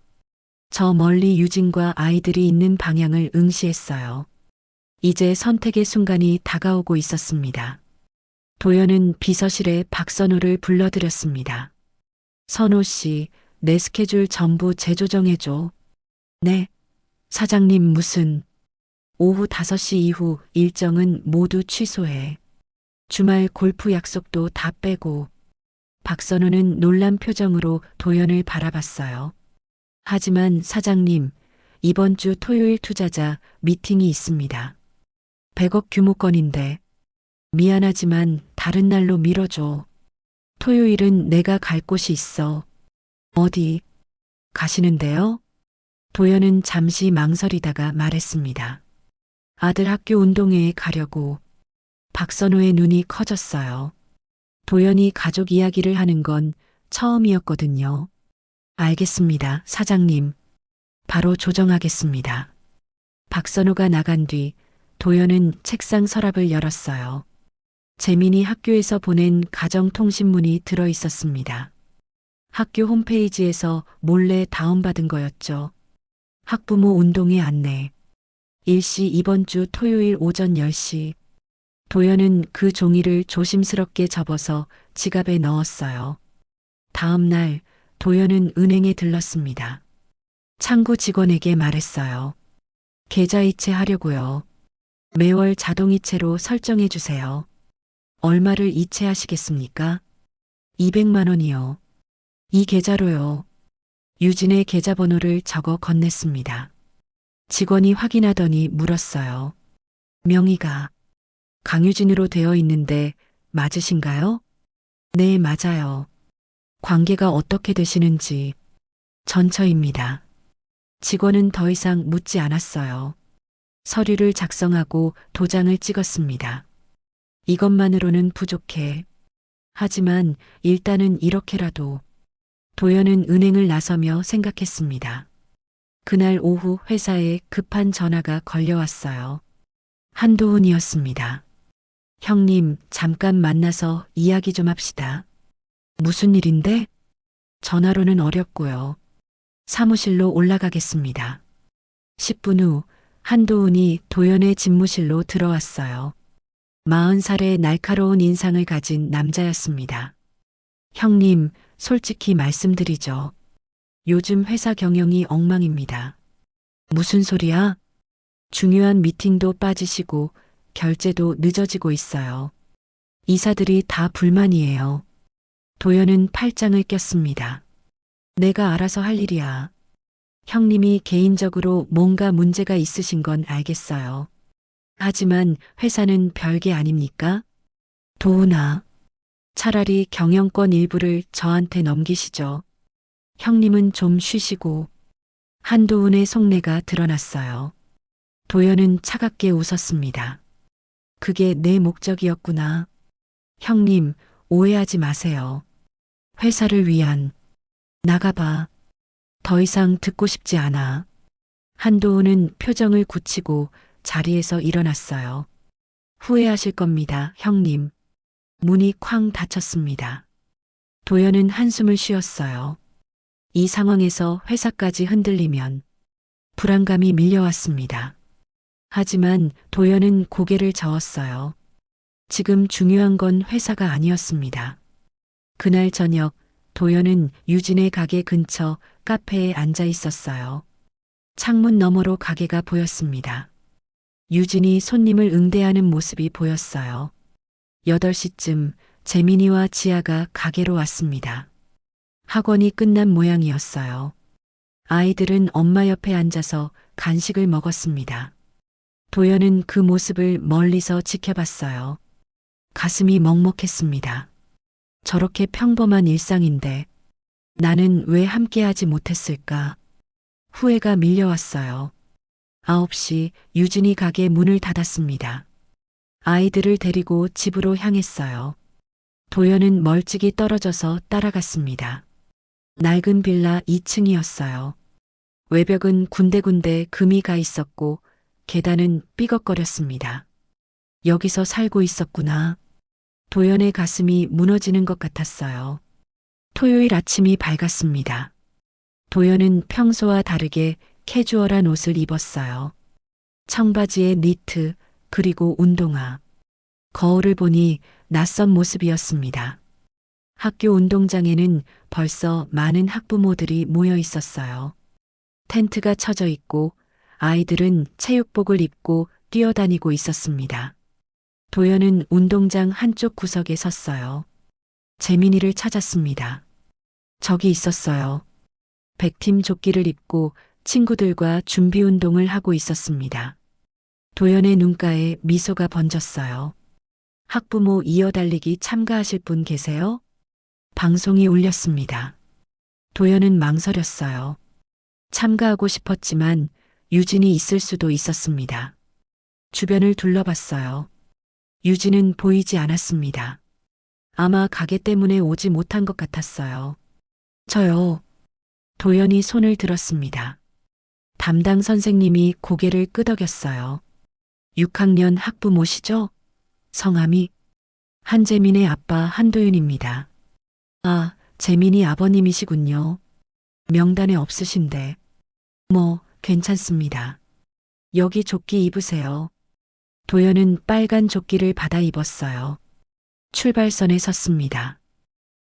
저 멀리 유진과 아이들이 있는 방향을 응시했어요. 이제 선택의 순간이 다가오고 있었습니다. 도연은 비서실에 박선우를 불러들였습니다. 선호 씨, 내 스케줄 전부 재조정해줘. 네. 사장님 무슨. 오후 5시 이후 일정은 모두 취소해. 주말 골프 약속도 다 빼고. 박선우는 놀란 표정으로 도연을 바라봤어요. 하지만 사장님, 이번 주 토요일 투자자 미팅이 있습니다. 100억 규모 건인데. 미안하지만 다른 날로 미뤄줘. 토요일은 내가 갈 곳이 있어. 어디? 가시는데요? 도연은 잠시 망설이다가 말했습니다. 아들 학교 운동회에 가려고. 박선호의 눈이 커졌어요. 도연이 가족 이야기를 하는 건 처음이었거든요. 알겠습니다, 사장님. 바로 조정하겠습니다. 박선호가 나간 뒤 도연은 책상 서랍을 열었어요. 재민이 학교에서 보낸 가정통신문이 들어 있었습니다. 학교 홈페이지에서 몰래 다운받은 거였죠. 학부모 운동회 안내. 일시 이번 주 토요일 오전 10시. 도연은 그 종이를 조심스럽게 접어서 지갑에 넣었어요. 다음 날 도연은 은행에 들렀습니다. 창구 직원에게 말했어요. 계좌이체 하려고요. 매월 자동이체로 설정해 주세요. 얼마를 이체하시겠습니까? 200만 원이요. 이 계좌로요. 유진의 계좌번호를 적어 건넸습니다. 직원이 확인하더니 물었어요. 명의가 강유진으로 되어 있는데 맞으신가요? 네, 맞아요. 관계가 어떻게 되시는지. 전처입니다. 직원은 더 이상 묻지 않았어요. 서류를 작성하고 도장을 찍었습니다. 이것만으로는 부족해. 하지만 일단은 이렇게라도. 도연은 은행을 나서며 생각했습니다. 그날 오후 회사에 급한 전화가 걸려왔어요. 한도훈이었습니다. 형님, 잠깐 만나서 이야기 좀 합시다. 무슨 일인데? 전화로는 어렵고요. 사무실로 올라가겠습니다. 10분 후 한도훈이 도연의 집무실로 들어왔어요. 40살의 날카로운 인상을 가진 남자였습니다. 형님, 솔직히 말씀드리죠. 요즘 회사 경영이 엉망입니다. 무슨 소리야? 중요한 미팅도 빠지시고 결제도 늦어지고 있어요. 이사들이 다 불만이에요. 도연은 팔짱을 꼈습니다. 내가 알아서 할 일이야. 형님이 개인적으로 뭔가 문제가 있으신 건 알겠어요. 하지만 회사는 별게 아닙니까? 도훈아, 차라리 경영권 일부를 저한테 넘기시죠. 형님은 좀 쉬시고. 한도훈의 속내가 드러났어요. 도연은 차갑게 웃었습니다. 그게 내 목적이었구나. 형님, 오해하지 마세요. 회사를 위한. 나가봐. 더 이상 듣고 싶지 않아. 한도훈은 표정을 굳히고 자리에서 일어났어요. 후회하실 겁니다, 형님. 문이 쾅 닫혔습니다. 도연은 한숨을 쉬었어요. 이 상황에서 회사까지 흔들리면 불안감이 밀려왔습니다. 하지만 도연은 고개를 저었어요. 지금 중요한 건 회사가 아니었습니다. 그날 저녁 도연은 유진의 가게 근처 카페에 앉아 있었어요. 창문 너머로 가게가 보였습니다. 유진이 손님을 응대하는 모습이 보였어요. 8시쯤 재민이와 지아가 가게로 왔습니다. 학원이 끝난 모양이었어요. 아이들은 엄마 옆에 앉아서 간식을 먹었습니다. 도연은 그 모습을 멀리서 지켜봤어요. 가슴이 먹먹했습니다. 저렇게 평범한 일상인데 나는 왜 함께하지 못했을까? 후회가 밀려왔어요. 9시 유진이 가게 문을 닫았습니다. 아이들을 데리고 집으로 향했어요. 도연은 멀찍이 떨어져서 따라갔습니다. 낡은 빌라 2층이었어요. 외벽은 군데군데 금이 가 있었고 계단은 삐걱거렸습니다. 여기서 살고 있었구나. 도연의 가슴이 무너지는 것 같았어요. 토요일 아침이 밝았습니다. 도연은 평소와 다르게 캐주얼한 옷을 입었어요. 청바지에 니트, 그리고 운동화. 거울을 보니 낯선 모습이었습니다. 학교 운동장에는 벌써 많은 학부모들이 모여 있었어요. 텐트가 쳐져 있고 아이들은 체육복을 입고 뛰어다니고 있었습니다. 도연은 운동장 한쪽 구석에 섰어요. 재민이를 찾았습니다. 저기 있었어요. 백팀 조끼를 입고 친구들과 준비 운동을 하고 있었습니다. 도연의 눈가에 미소가 번졌어요. 학부모 이어달리기 참가하실 분 계세요? 방송이 울렸습니다. 도연은 망설였어요. 참가하고 싶었지만 유진이 있을 수도 있었습니다. 주변을 둘러봤어요. 유진은 보이지 않았습니다. 아마 가게 때문에 오지 못한 것 같았어요. 저요. 도연이 손을 들었습니다. 담당 선생님이 고개를 끄덕였어요. 6학년 학부모시죠? 성함이? 한재민의 아빠 한도윤입니다. 아, 재민이 아버님이시군요. 명단에 없으신데. 뭐, 괜찮습니다. 여기 조끼 입으세요. 도연은 빨간 조끼를 받아 입었어요. 출발선에 섰습니다.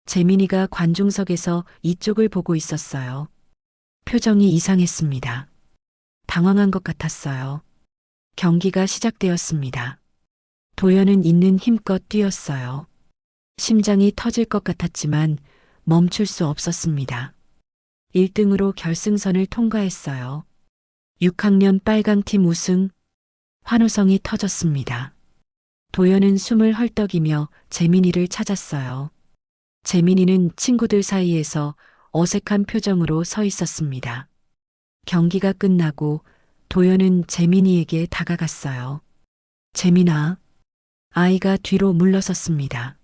재민이가 관중석에서 이쪽을 보고 있었어요. 표정이 이상했습니다. 당황한 것 같았어요. 경기가 시작되었습니다. 도연은 있는 힘껏 뛰었어요. 심장이 터질 것 같았지만 멈출 수 없었습니다. 1등으로 결승선을 통과했어요. 6학년 빨강팀 우승. 환호성이 터졌습니다. 도연은 숨을 헐떡이며 재민이를 찾았어요. 재민이는 친구들 사이에서 어색한 표정으로 서 있었습니다. 경기가 끝나고 도연은 재민이에게 다가갔어요. 재민아. 아이가 뒤로 물러섰습니다.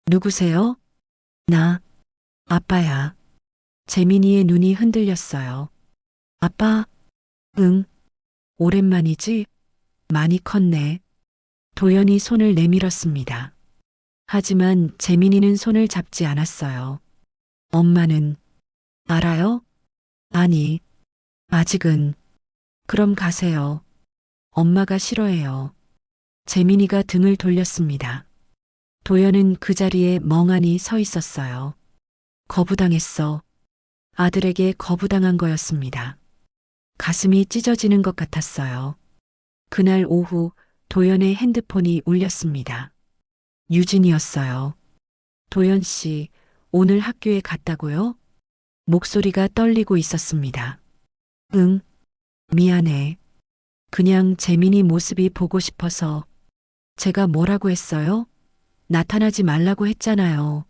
누구세요? 나, 아빠야. 재민이의 눈이 흔들렸어요. 아빠? 응. 오랜만이지? 많이 컸네. 도연이 손을 내밀었습니다. 하지만 재민이는 손을 잡지 않았어요. 엄마는 알아요? 아니, 아직은. 그럼 가세요. 엄마가 싫어해요. 재민이가 등을 돌렸습니다. 도연은 그 자리에 멍하니 서 있었어요. 거부당했어. 아들에게 거부당한 거였습니다. 가슴이 찢어지는 것 같았어요. 그날 오후 도연의 핸드폰이 울렸습니다. 유진이었어요. 도연 씨, 오늘 학교에 갔다고요? 목소리가 떨리고 있었습니다. 응, 미안해. 그냥 재민이 모습이 보고 싶어서. 제가 뭐라고 했어요? 나타나지 말라고 했잖아요.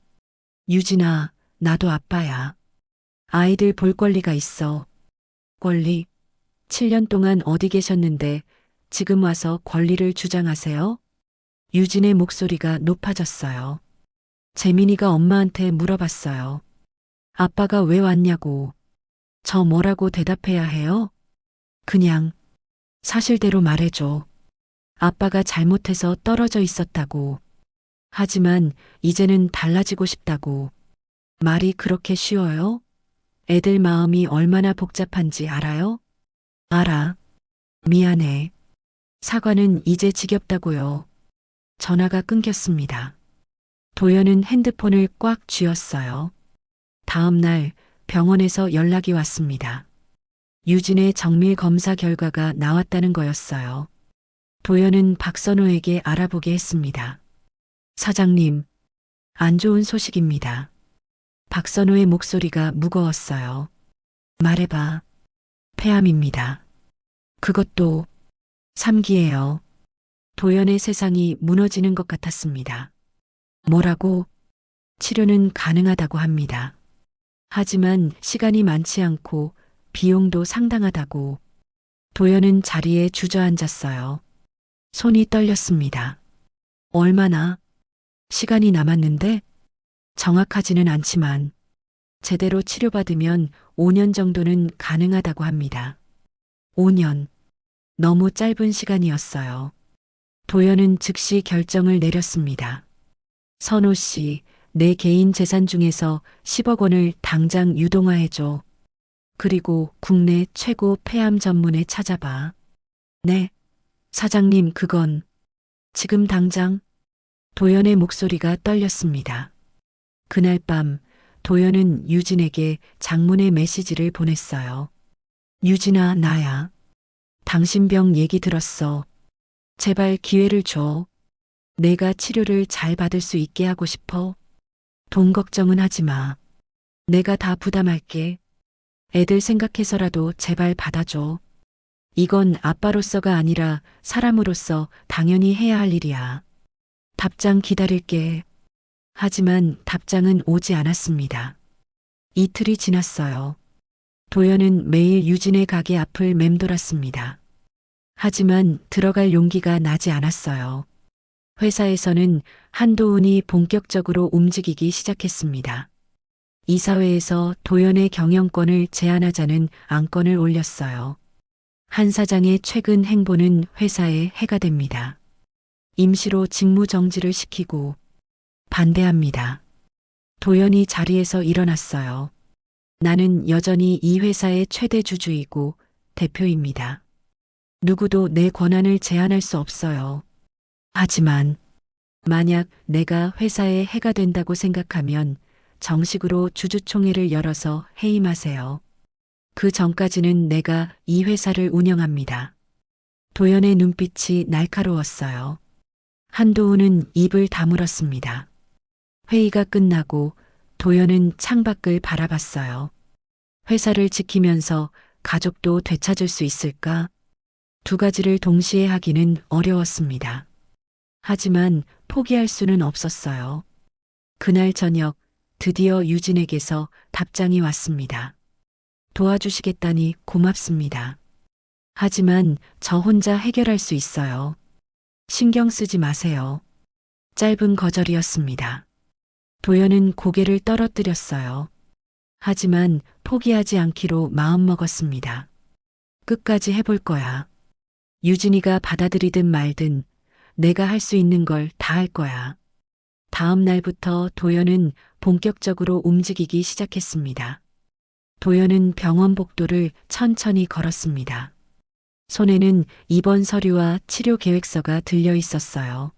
유진아, 나도 아빠야. 아이들 볼 권리가 있어. 권리? 7년 동안 어디 계셨는데 지금 와서 권리를 주장하세요? 유진의 목소리가 높아졌어요. 재민이가 엄마한테 물어봤어요. 아빠가 왜 왔냐고. 저 뭐라고 대답해야 해요? 그냥 사실대로 말해줘. 아빠가 잘못해서 떨어져 있었다고. 하지만 이제는 달라지고 싶다고. 말이 그렇게 쉬워요? 애들 마음이 얼마나 복잡한지 알아요? 알아. 미안해. 사과는 이제 지겹다고요. 전화가 끊겼습니다. 도연은 핸드폰을 꽉 쥐었어요. 다음 날 병원에서 연락이 왔습니다. 유진의 정밀 검사 결과가 나왔다는 거였어요. 도연은 박선호에게 알아보게 했습니다. 사장님, 안 좋은 소식입니다. 박선호의 목소리가 무거웠어요. 말해봐. 폐암입니다. 그것도 3기예요. 도연의 세상이 무너지는 것 같았습니다. 뭐라고? 치료는 가능하다고 합니다. 하지만 시간이 많지 않고 비용도 상당하다고. 도연은 자리에 주저앉았어요. 손이 떨렸습니다. 얼마나? 시간이 남았는데? 정확하지는 않지만 제대로 치료받으면 5년 정도는 가능하다고 합니다. 5년. 너무 짧은 시간이었어요. 도연은 즉시 결정을 내렸습니다. 선호 씨, 내 개인 재산 중에서 10억 원을 당장 유동화해줘. 그리고 국내 최고 폐암 전문에 찾아봐. 네. 사장님, 그건 지금 당장. 도연의 목소리가 떨렸습니다. 그날 밤 도연은 유진에게 장문의 메시지를 보냈어요. 유진아, 나야. 당신 병 얘기 들었어. 제발 기회를 줘. 내가 치료를 잘 받을 수 있게 하고 싶어. 돈 걱정은 하지 마. 내가 다 부담할게. 애들 생각해서라도 제발 받아줘. 이건 아빠로서가 아니라 사람으로서 당연히 해야 할 일이야. 답장 기다릴게. 하지만 답장은 오지 않았습니다. 이틀이 지났어요. 도연은 매일 유진의 가게 앞을 맴돌았습니다. 하지만 들어갈 용기가 나지 않았어요. 회사에서는 한도훈이 본격적으로 움직이기 시작했습니다. 이사회에서 도연의 경영권을 제한하자는 안건을 올렸어요. 한 사장의 최근 행보는 회사에 해가 됩니다. 임시로 직무 정지를 시키고 반대합니다. 도연이 자리에서 일어났어요. 나는 여전히 이 회사의 최대 주주이고 대표입니다. 누구도 내 권한을 제한할 수 없어요. 하지만 만약 내가 회사에 해가 된다고 생각하면 정식으로 주주총회를 열어서 해임하세요. 그 전까지는 내가 이 회사를 운영합니다. 도연의 눈빛이 날카로웠어요. 한도훈은 입을 다물었습니다. 회의가 끝나고 도연은 창밖을 바라봤어요. 회사를 지키면서 가족도 되찾을 수 있을까? 두 가지를 동시에 하기는 어려웠습니다. 하지만 포기할 수는 없었어요. 그날 저녁 드디어 유진에게서 답장이 왔습니다. 도와주시겠다니 고맙습니다. 하지만 저 혼자 해결할 수 있어요. 신경 쓰지 마세요. 짧은 거절이었습니다. 도연은 고개를 떨어뜨렸어요. 하지만 포기하지 않기로 마음먹었습니다. 끝까지 해볼 거야. 유진이가 받아들이든 말든 내가 할 수 있는 걸 다 할 거야. 다음 날부터 도연은 본격적으로 움직이기 시작했습니다. 도연은 병원 복도를 천천히 걸었습니다. 손에는 입원 서류와 치료 계획서가 들려 있었어요.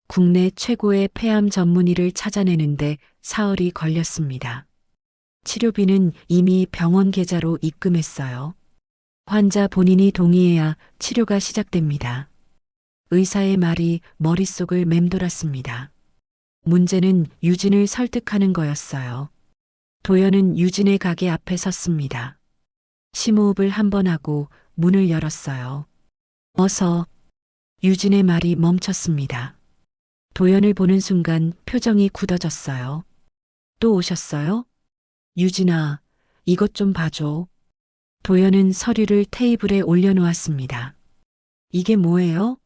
국내 최고의 폐암 전문의를 찾아내는데 사흘이 걸렸습니다. 치료비는 이미 병원 계좌로 입금했어요. 환자 본인이 동의해야 치료가 시작됩니다. 의사의 말이 머릿속을 맴돌았습니다. 문제는 유진을 설득하는 거였어요. 도연은 유진의 가게 앞에 섰습니다. 심호흡을 한 번 하고 문을 열었어요. 어서. 유진의 말이 멈췄습니다. 도연을 보는 순간 표정이 굳어졌어요. 또 오셨어요? 유진아, 이것 좀 봐줘. 도연은 서류를 테이블에 올려놓았습니다. 이게 뭐예요?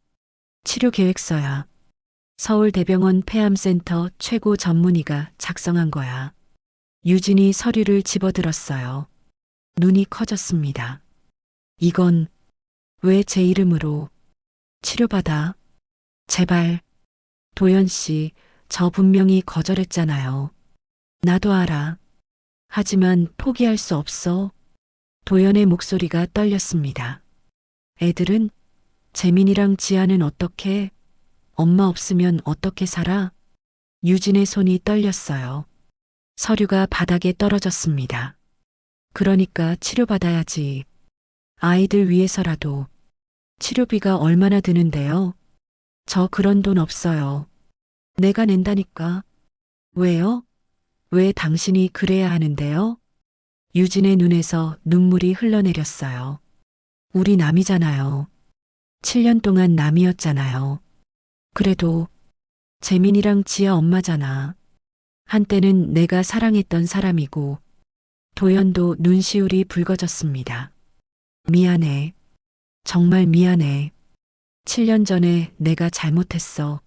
치료 계획서야. 서울대병원 폐암센터 최고 전문의가 작성한 거야. 유진이 서류를 집어들었어요. 눈이 커졌습니다. 이건 왜 제 이름으로? 치료받아. 제발. 도연 씨, 저 분명히 거절했잖아요. 나도 알아. 하지만 포기할 수 없어. 도연의 목소리가 떨렸습니다. 애들은? 재민이랑 지아는 어떻게? 엄마 없으면 어떻게 살아? 유진의 손이 떨렸어요. 서류가 바닥에 떨어졌습니다. 그러니까 치료받아야지. 아이들 위해서라도. 치료비가 얼마나 드는데요? 저 그런 돈 없어요. 내가 낸다니까. 왜요? 왜 당신이 그래야 하는데요? 유진의 눈에서 눈물이 흘러내렸어요. 우리 남이잖아요. 7년 동안 남이었잖아요. 그래도 재민이랑 지아 엄마잖아. 한때는 내가 사랑했던 사람이고. 도연도 눈시울이 붉어졌습니다. 미안해. 정말 미안해. 7년 전에 내가 잘못했어.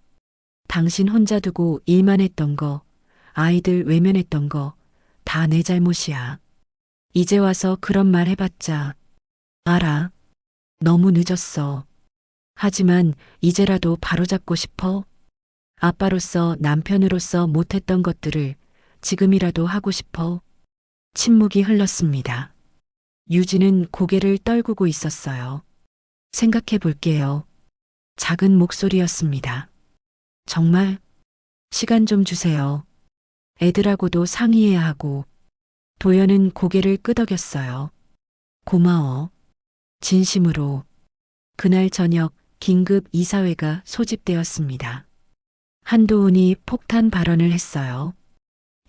당신 혼자 두고 일만 했던 거, 아이들 외면했던 거, 다 내 잘못이야. 이제 와서 그런 말 해봤자. 알아. 너무 늦었어. 하지만 이제라도 바로잡고 싶어. 아빠로서 남편으로서 못했던 것들을 지금이라도 하고 싶어. 침묵이 흘렀습니다. 유진은 고개를 떨구고 있었어요. 생각해 볼게요. 작은 목소리였습니다. 정말? 시간 좀 주세요. 애들하고도 상의해야 하고. 도연은 고개를 끄덕였어요. 고마워. 진심으로. 그날 저녁 긴급 이사회가 소집되었습니다. 한도훈이 폭탄 발언을 했어요.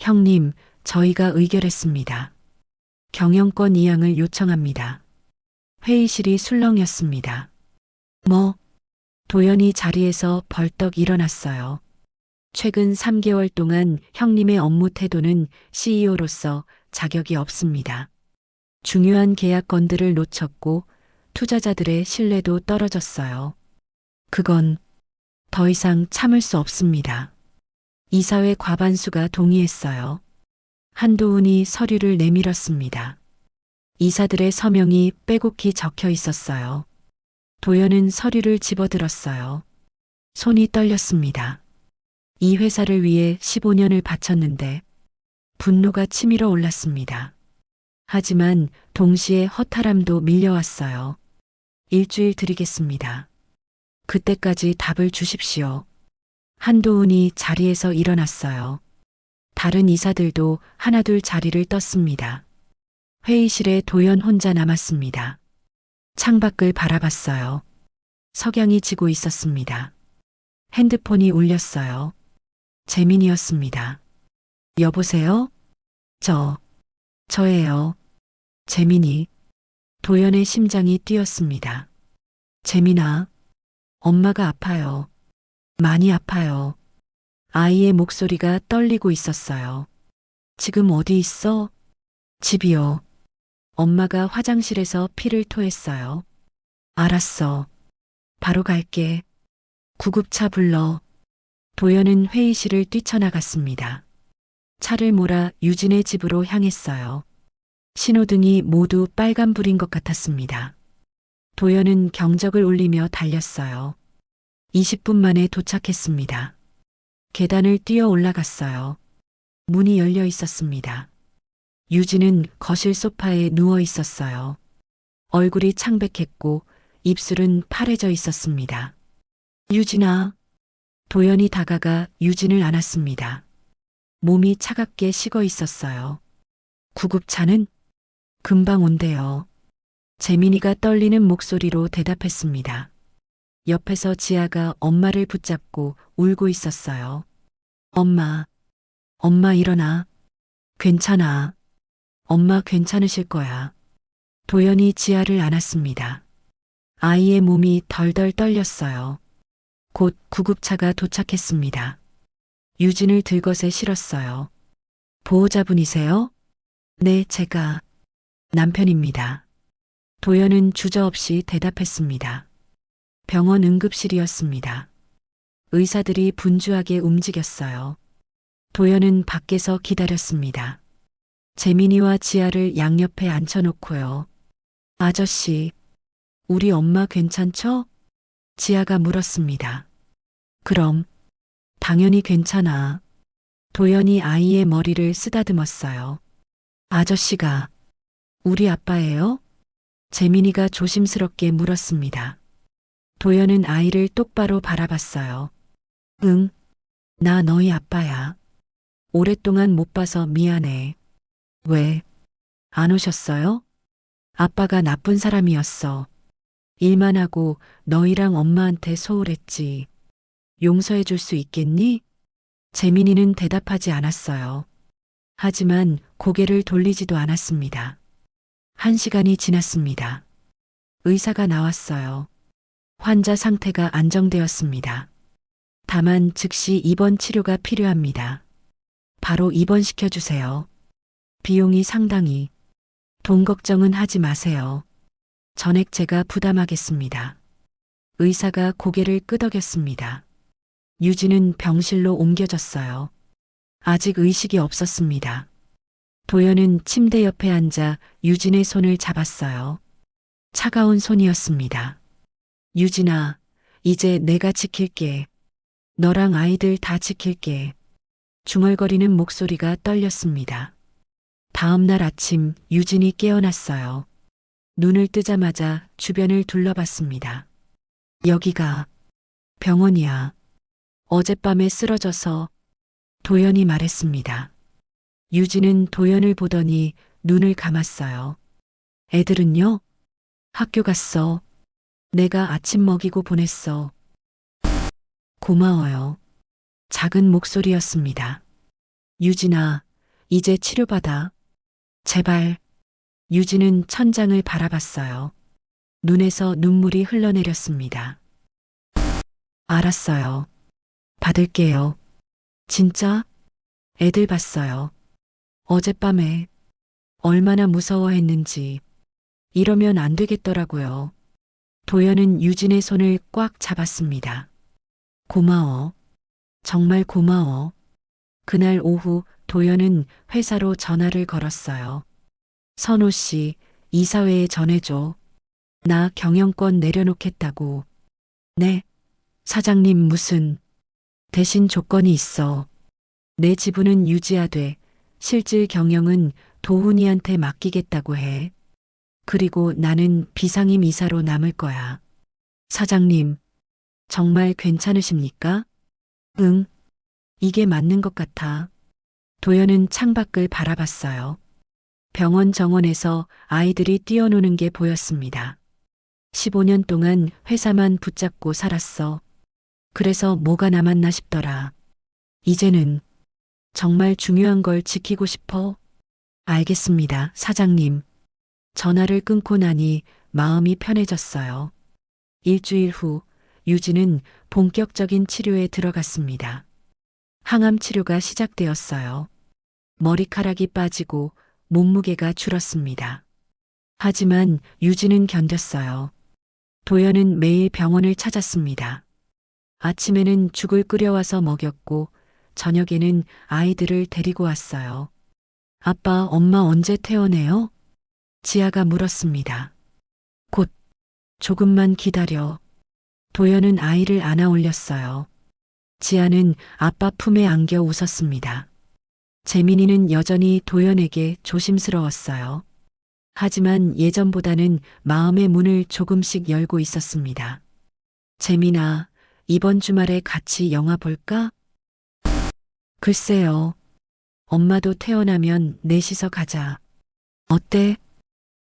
형님, 저희가 의결했습니다. 경영권 이양을 요청합니다. 회의실이 술렁였습니다. 뭐? 도연이 자리에서 벌떡 일어났어요. 최근 3개월 동안 형님의 업무 태도는 CEO로서 자격이 없습니다. 중요한 계약건들을 놓쳤고 투자자들의 신뢰도 떨어졌어요. 그건 더 이상 참을 수 없습니다. 이사회 과반수가 동의했어요. 한도훈이 서류를 내밀었습니다. 이사들의 서명이 빼곡히 적혀 있었어요. 도연은 서류를 집어들었어요. 손이 떨렸습니다. 이 회사를 위해 15년을 바쳤는데 분노가 치밀어 올랐습니다. 하지만 동시에 허탈함도 밀려왔어요. 일주일 드리겠습니다. 그때까지 답을 주십시오. 한도훈이 자리에서 일어났어요. 다른 이사들도 하나둘 자리를 떴습니다. 회의실에 도연 혼자 남았습니다. 창밖을 바라봤어요. 석양이 지고 있었습니다. 핸드폰이 울렸어요. 재민이었습니다. 여보세요? 저예요. 재민이. 도연의 심장이 뛰었습니다. 재민아, 엄마가 아파요. 많이 아파요. 아이의 목소리가 떨리고 있었어요. 지금 어디 있어? 집이요. 엄마가 화장실에서 피를 토했어요. 알았어. 바로 갈게. 구급차 불러. 도연은 회의실을 뛰쳐나갔습니다. 차를 몰아 유진의 집으로 향했어요. 신호등이 모두 빨간불인 것 같았습니다. 도연은 경적을 울리며 달렸어요. 20분 만에 도착했습니다. 계단을 뛰어 올라갔어요. 문이 열려 있었습니다. 유진은 거실 소파에 누워 있었어요. 얼굴이 창백했고 입술은 파래져 있었습니다. 유진아. 도연이 다가가 유진을 안았습니다. 몸이 차갑게 식어 있었어요. 구급차는 금방 온대요. 재민이가 떨리는 목소리로 대답했습니다. 옆에서 지아가 엄마를 붙잡고 울고 있었어요. 엄마, 엄마 일어나. 괜찮아. 엄마 괜찮으실 거야. 도연이 지아를 안았습니다. 아이의 몸이 덜덜 떨렸어요. 곧 구급차가 도착했습니다. 유진을 들것에 실었어요. 보호자분이세요? 네, 제가 남편입니다. 도연은 주저없이 대답했습니다. 병원 응급실이었습니다. 의사들이 분주하게 움직였어요. 도연은 밖에서 기다렸습니다. 재민이와 지아를 양옆에 앉혀놓고요. 아저씨, 우리 엄마 괜찮죠? 지아가 물었습니다. 그럼, 당연히 괜찮아. 도연이 아이의 머리를 쓰다듬었어요. 아저씨가 우리 아빠예요? 재민이가 조심스럽게 물었습니다. 도연은 아이를 똑바로 바라봤어요. 응, 나 너희 아빠야. 오랫동안 못 봐서 미안해. 왜? 안 오셨어요? 아빠가 나쁜 사람이었어. 일만 하고 너희랑 엄마한테 소홀했지. 용서해 줄 수 있겠니? 재민이는 대답하지 않았어요. 하지만 고개를 돌리지도 않았습니다. 1시간이 지났습니다. 의사가 나왔어요. 환자 상태가 안정되었습니다. 다만 즉시 입원 치료가 필요합니다. 바로 입원시켜 주세요. 비용이 상당히. 돈 걱정은 하지 마세요. 전액 제가 부담하겠습니다. 의사가 고개를 끄덕였습니다. 유진은 병실로 옮겨졌어요. 아직 의식이 없었습니다. 도연은 침대 옆에 앉아 유진의 손을 잡았어요. 차가운 손이었습니다. 유진아, 이제 내가 지킬게. 너랑 아이들 다 지킬게. 중얼거리는 목소리가 떨렸습니다. 다음 날 아침 유진이 깨어났어요. 눈을 뜨자마자 주변을 둘러봤습니다. 여기가 병원이야. 어젯밤에 쓰러져서 도연이 말했습니다. 유진은 도연을 보더니 눈을 감았어요. 애들은요? 학교 갔어. 내가 아침 먹이고 보냈어. 고마워요. 작은 목소리였습니다. 유진아, 이제 치료받아. 제발. 유진은 천장을 바라봤어요. 눈에서 눈물이 흘러내렸습니다. 알았어요. 받을게요. 진짜? 애들 봤어요. 어젯밤에 얼마나 무서워했는지. 이러면 안 되겠더라고요. 도연은 유진의 손을 꽉 잡았습니다. 고마워. 정말 고마워. 그날 오후 도연은 회사로 전화를 걸었어요. 선호 씨, 이사회에 전해줘. 나 경영권 내려놓겠다고. 네. 사장님 무슨 대신 조건이 있어. 내 지분은 유지하되 실질 경영은 도훈이한테 맡기겠다고 해. 그리고 나는 비상임 이사로 남을 거야. 사장님, 정말 괜찮으십니까? 응. 이게 맞는 것 같아. 도연은 창밖을 바라봤어요. 병원 정원에서 아이들이 뛰어노는 게 보였습니다. 15년 동안 회사만 붙잡고 살았어. 그래서 뭐가 남았나 싶더라. 이제는 정말 중요한 걸 지키고 싶어. 알겠습니다, 사장님. 전화를 끊고 나니 마음이 편해졌어요. 일주일 후 유진은 본격적인 치료에 들어갔습니다. 항암 치료가 시작되었어요. 머리카락이 빠지고 몸무게가 줄었습니다. 하지만 유진은 견뎠어요. 도연은 매일 병원을 찾았습니다. 아침에는 죽을 끓여와서 먹였고 저녁에는 아이들을 데리고 왔어요. 아빠, 엄마 언제 퇴원해요? 지아가 물었습니다. 곧, 조금만 기다려. 도연은 아이를 안아 올렸어요. 지아는 아빠 품에 안겨 웃었습니다. 재민이는 여전히 도연에게 조심스러웠어요. 하지만 예전보다는 마음의 문을 조금씩 열고 있었습니다. 재민아, 이번 주말에 같이 영화 볼까? 글쎄요. 엄마도 퇴원하면 넷이서 가자. 어때?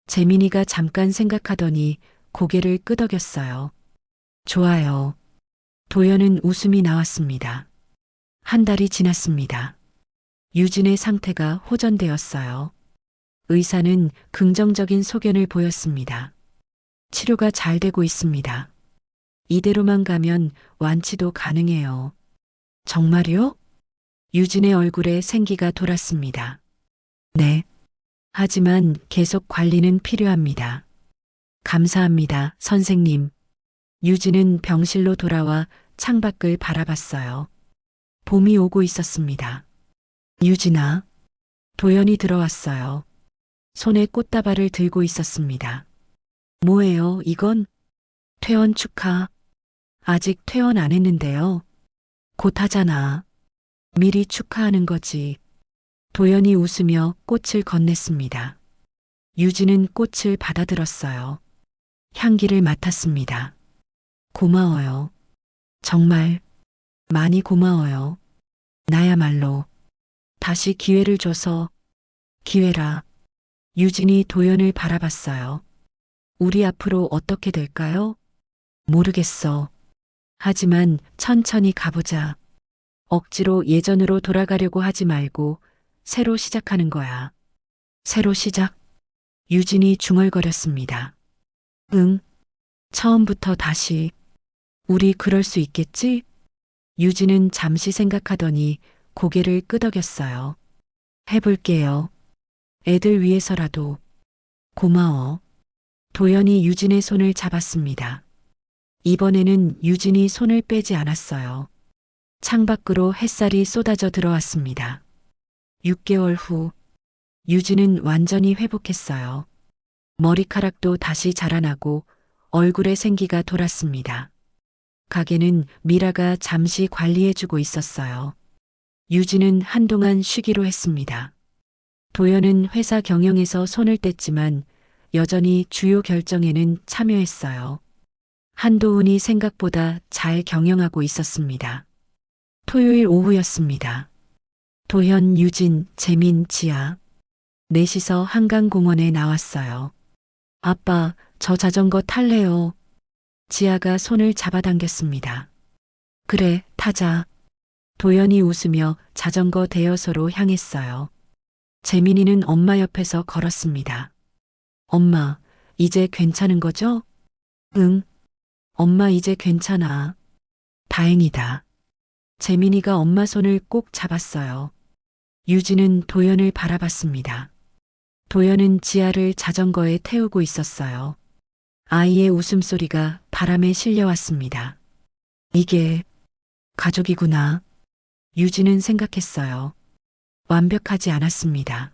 재민이가 잠깐 생각하더니 고개를 끄덕였어요. 좋아요. 도연은 웃음이 나왔습니다. 한 달이 지났습니다. 유진의 상태가 호전되었어요. 의사는 긍정적인 소견을 보였습니다. 치료가 잘 되고 있습니다. 이대로만 가면 완치도 가능해요. 정말요? 유진의 얼굴에 생기가 돌았습니다. 네. 하지만 계속 관리는 필요합니다. 감사합니다, 선생님. 유진은 병실로 돌아와 창밖을 바라봤어요. 봄이 오고 있었습니다. 유진아. 도연이 들어왔어요. 손에 꽃다발을 들고 있었습니다. 뭐예요, 이건? 퇴원 축하. 아직 퇴원 안 했는데요. 곧 하잖아. 미리 축하하는 거지. 도연이 웃으며 꽃을 건넸습니다. 유진은 꽃을 받아들었어요. 향기를 맡았습니다. 고마워요. 정말 많이 고마워요. 나야말로 다시 기회를 줘서 기회라. 유진이 도연을 바라봤어요. 우리 앞으로 어떻게 될까요? 모르겠어. 하지만 천천히 가보자. 억지로 예전으로 돌아가려고 하지 말고 새로 시작하는 거야. 새로 시작? 유진이 중얼거렸습니다. 응. 처음부터 다시. 우리 그럴 수 있겠지? 유진은 잠시 생각하더니 고개를 끄덕였어요. 해볼게요. 애들 위해서라도. 고마워. 도연이 유진의 손을 잡았습니다. 이번에는 유진이 손을 빼지 않았어요. 창밖으로 햇살이 쏟아져 들어왔습니다. 6개월 후, 유진은 완전히 회복했어요. 머리카락도 다시 자라나고 얼굴에 생기가 돌았습니다. 가게는 미라가 잠시 관리해주고 있었어요. 유진은 한동안 쉬기로 했습니다. 도연은 회사 경영에서 손을 뗐지만 여전히 주요 결정에는 참여했어요. 한도훈이 생각보다 잘 경영하고 있었습니다. 토요일 오후였습니다. 도현, 유진, 재민, 지아. 넷이서 한강공원에 나왔어요. 아빠, 저 자전거 탈래요. 지아가 손을 잡아당겼습니다. 그래, 타자. 도연이 웃으며 자전거 대여소로 향했어요. 재민이는 엄마 옆에서 걸었습니다. 엄마, 이제 괜찮은 거죠? 응. 엄마 이제 괜찮아. 다행이다. 재민이가 엄마 손을 꼭 잡았어요. 유진은 도연을 바라봤습니다. 도연은 지아를 자전거에 태우고 있었어요. 아이의 웃음소리가 바람에 실려왔습니다. 이게 가족이구나. 유진은 생각했어요. 완벽하지 않았습니다.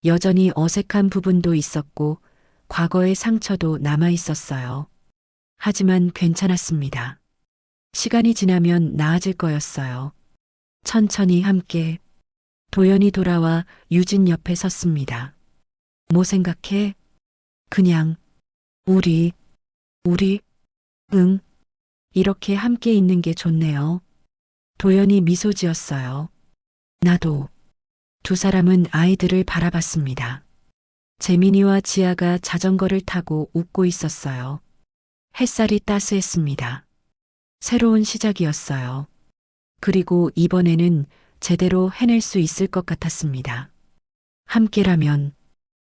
여전히 어색한 부분도 있었고 과거의 상처도 남아 있었어요. 하지만 괜찮았습니다. 시간이 지나면 나아질 거였어요. 천천히 함께. 도연이 돌아와 유진 옆에 섰습니다. 뭐 생각해? 그냥 우리 응. 이렇게 함께 있는 게 좋네요. 도연이 미소 지었어요. 나도. 두 사람은 아이들을 바라봤습니다. 재민이와 지아가 자전거를 타고 웃고 있었어요. 햇살이 따스했습니다. 새로운 시작이었어요. 그리고 이번에는 제대로 해낼 수 있을 것 같았습니다. 함께라면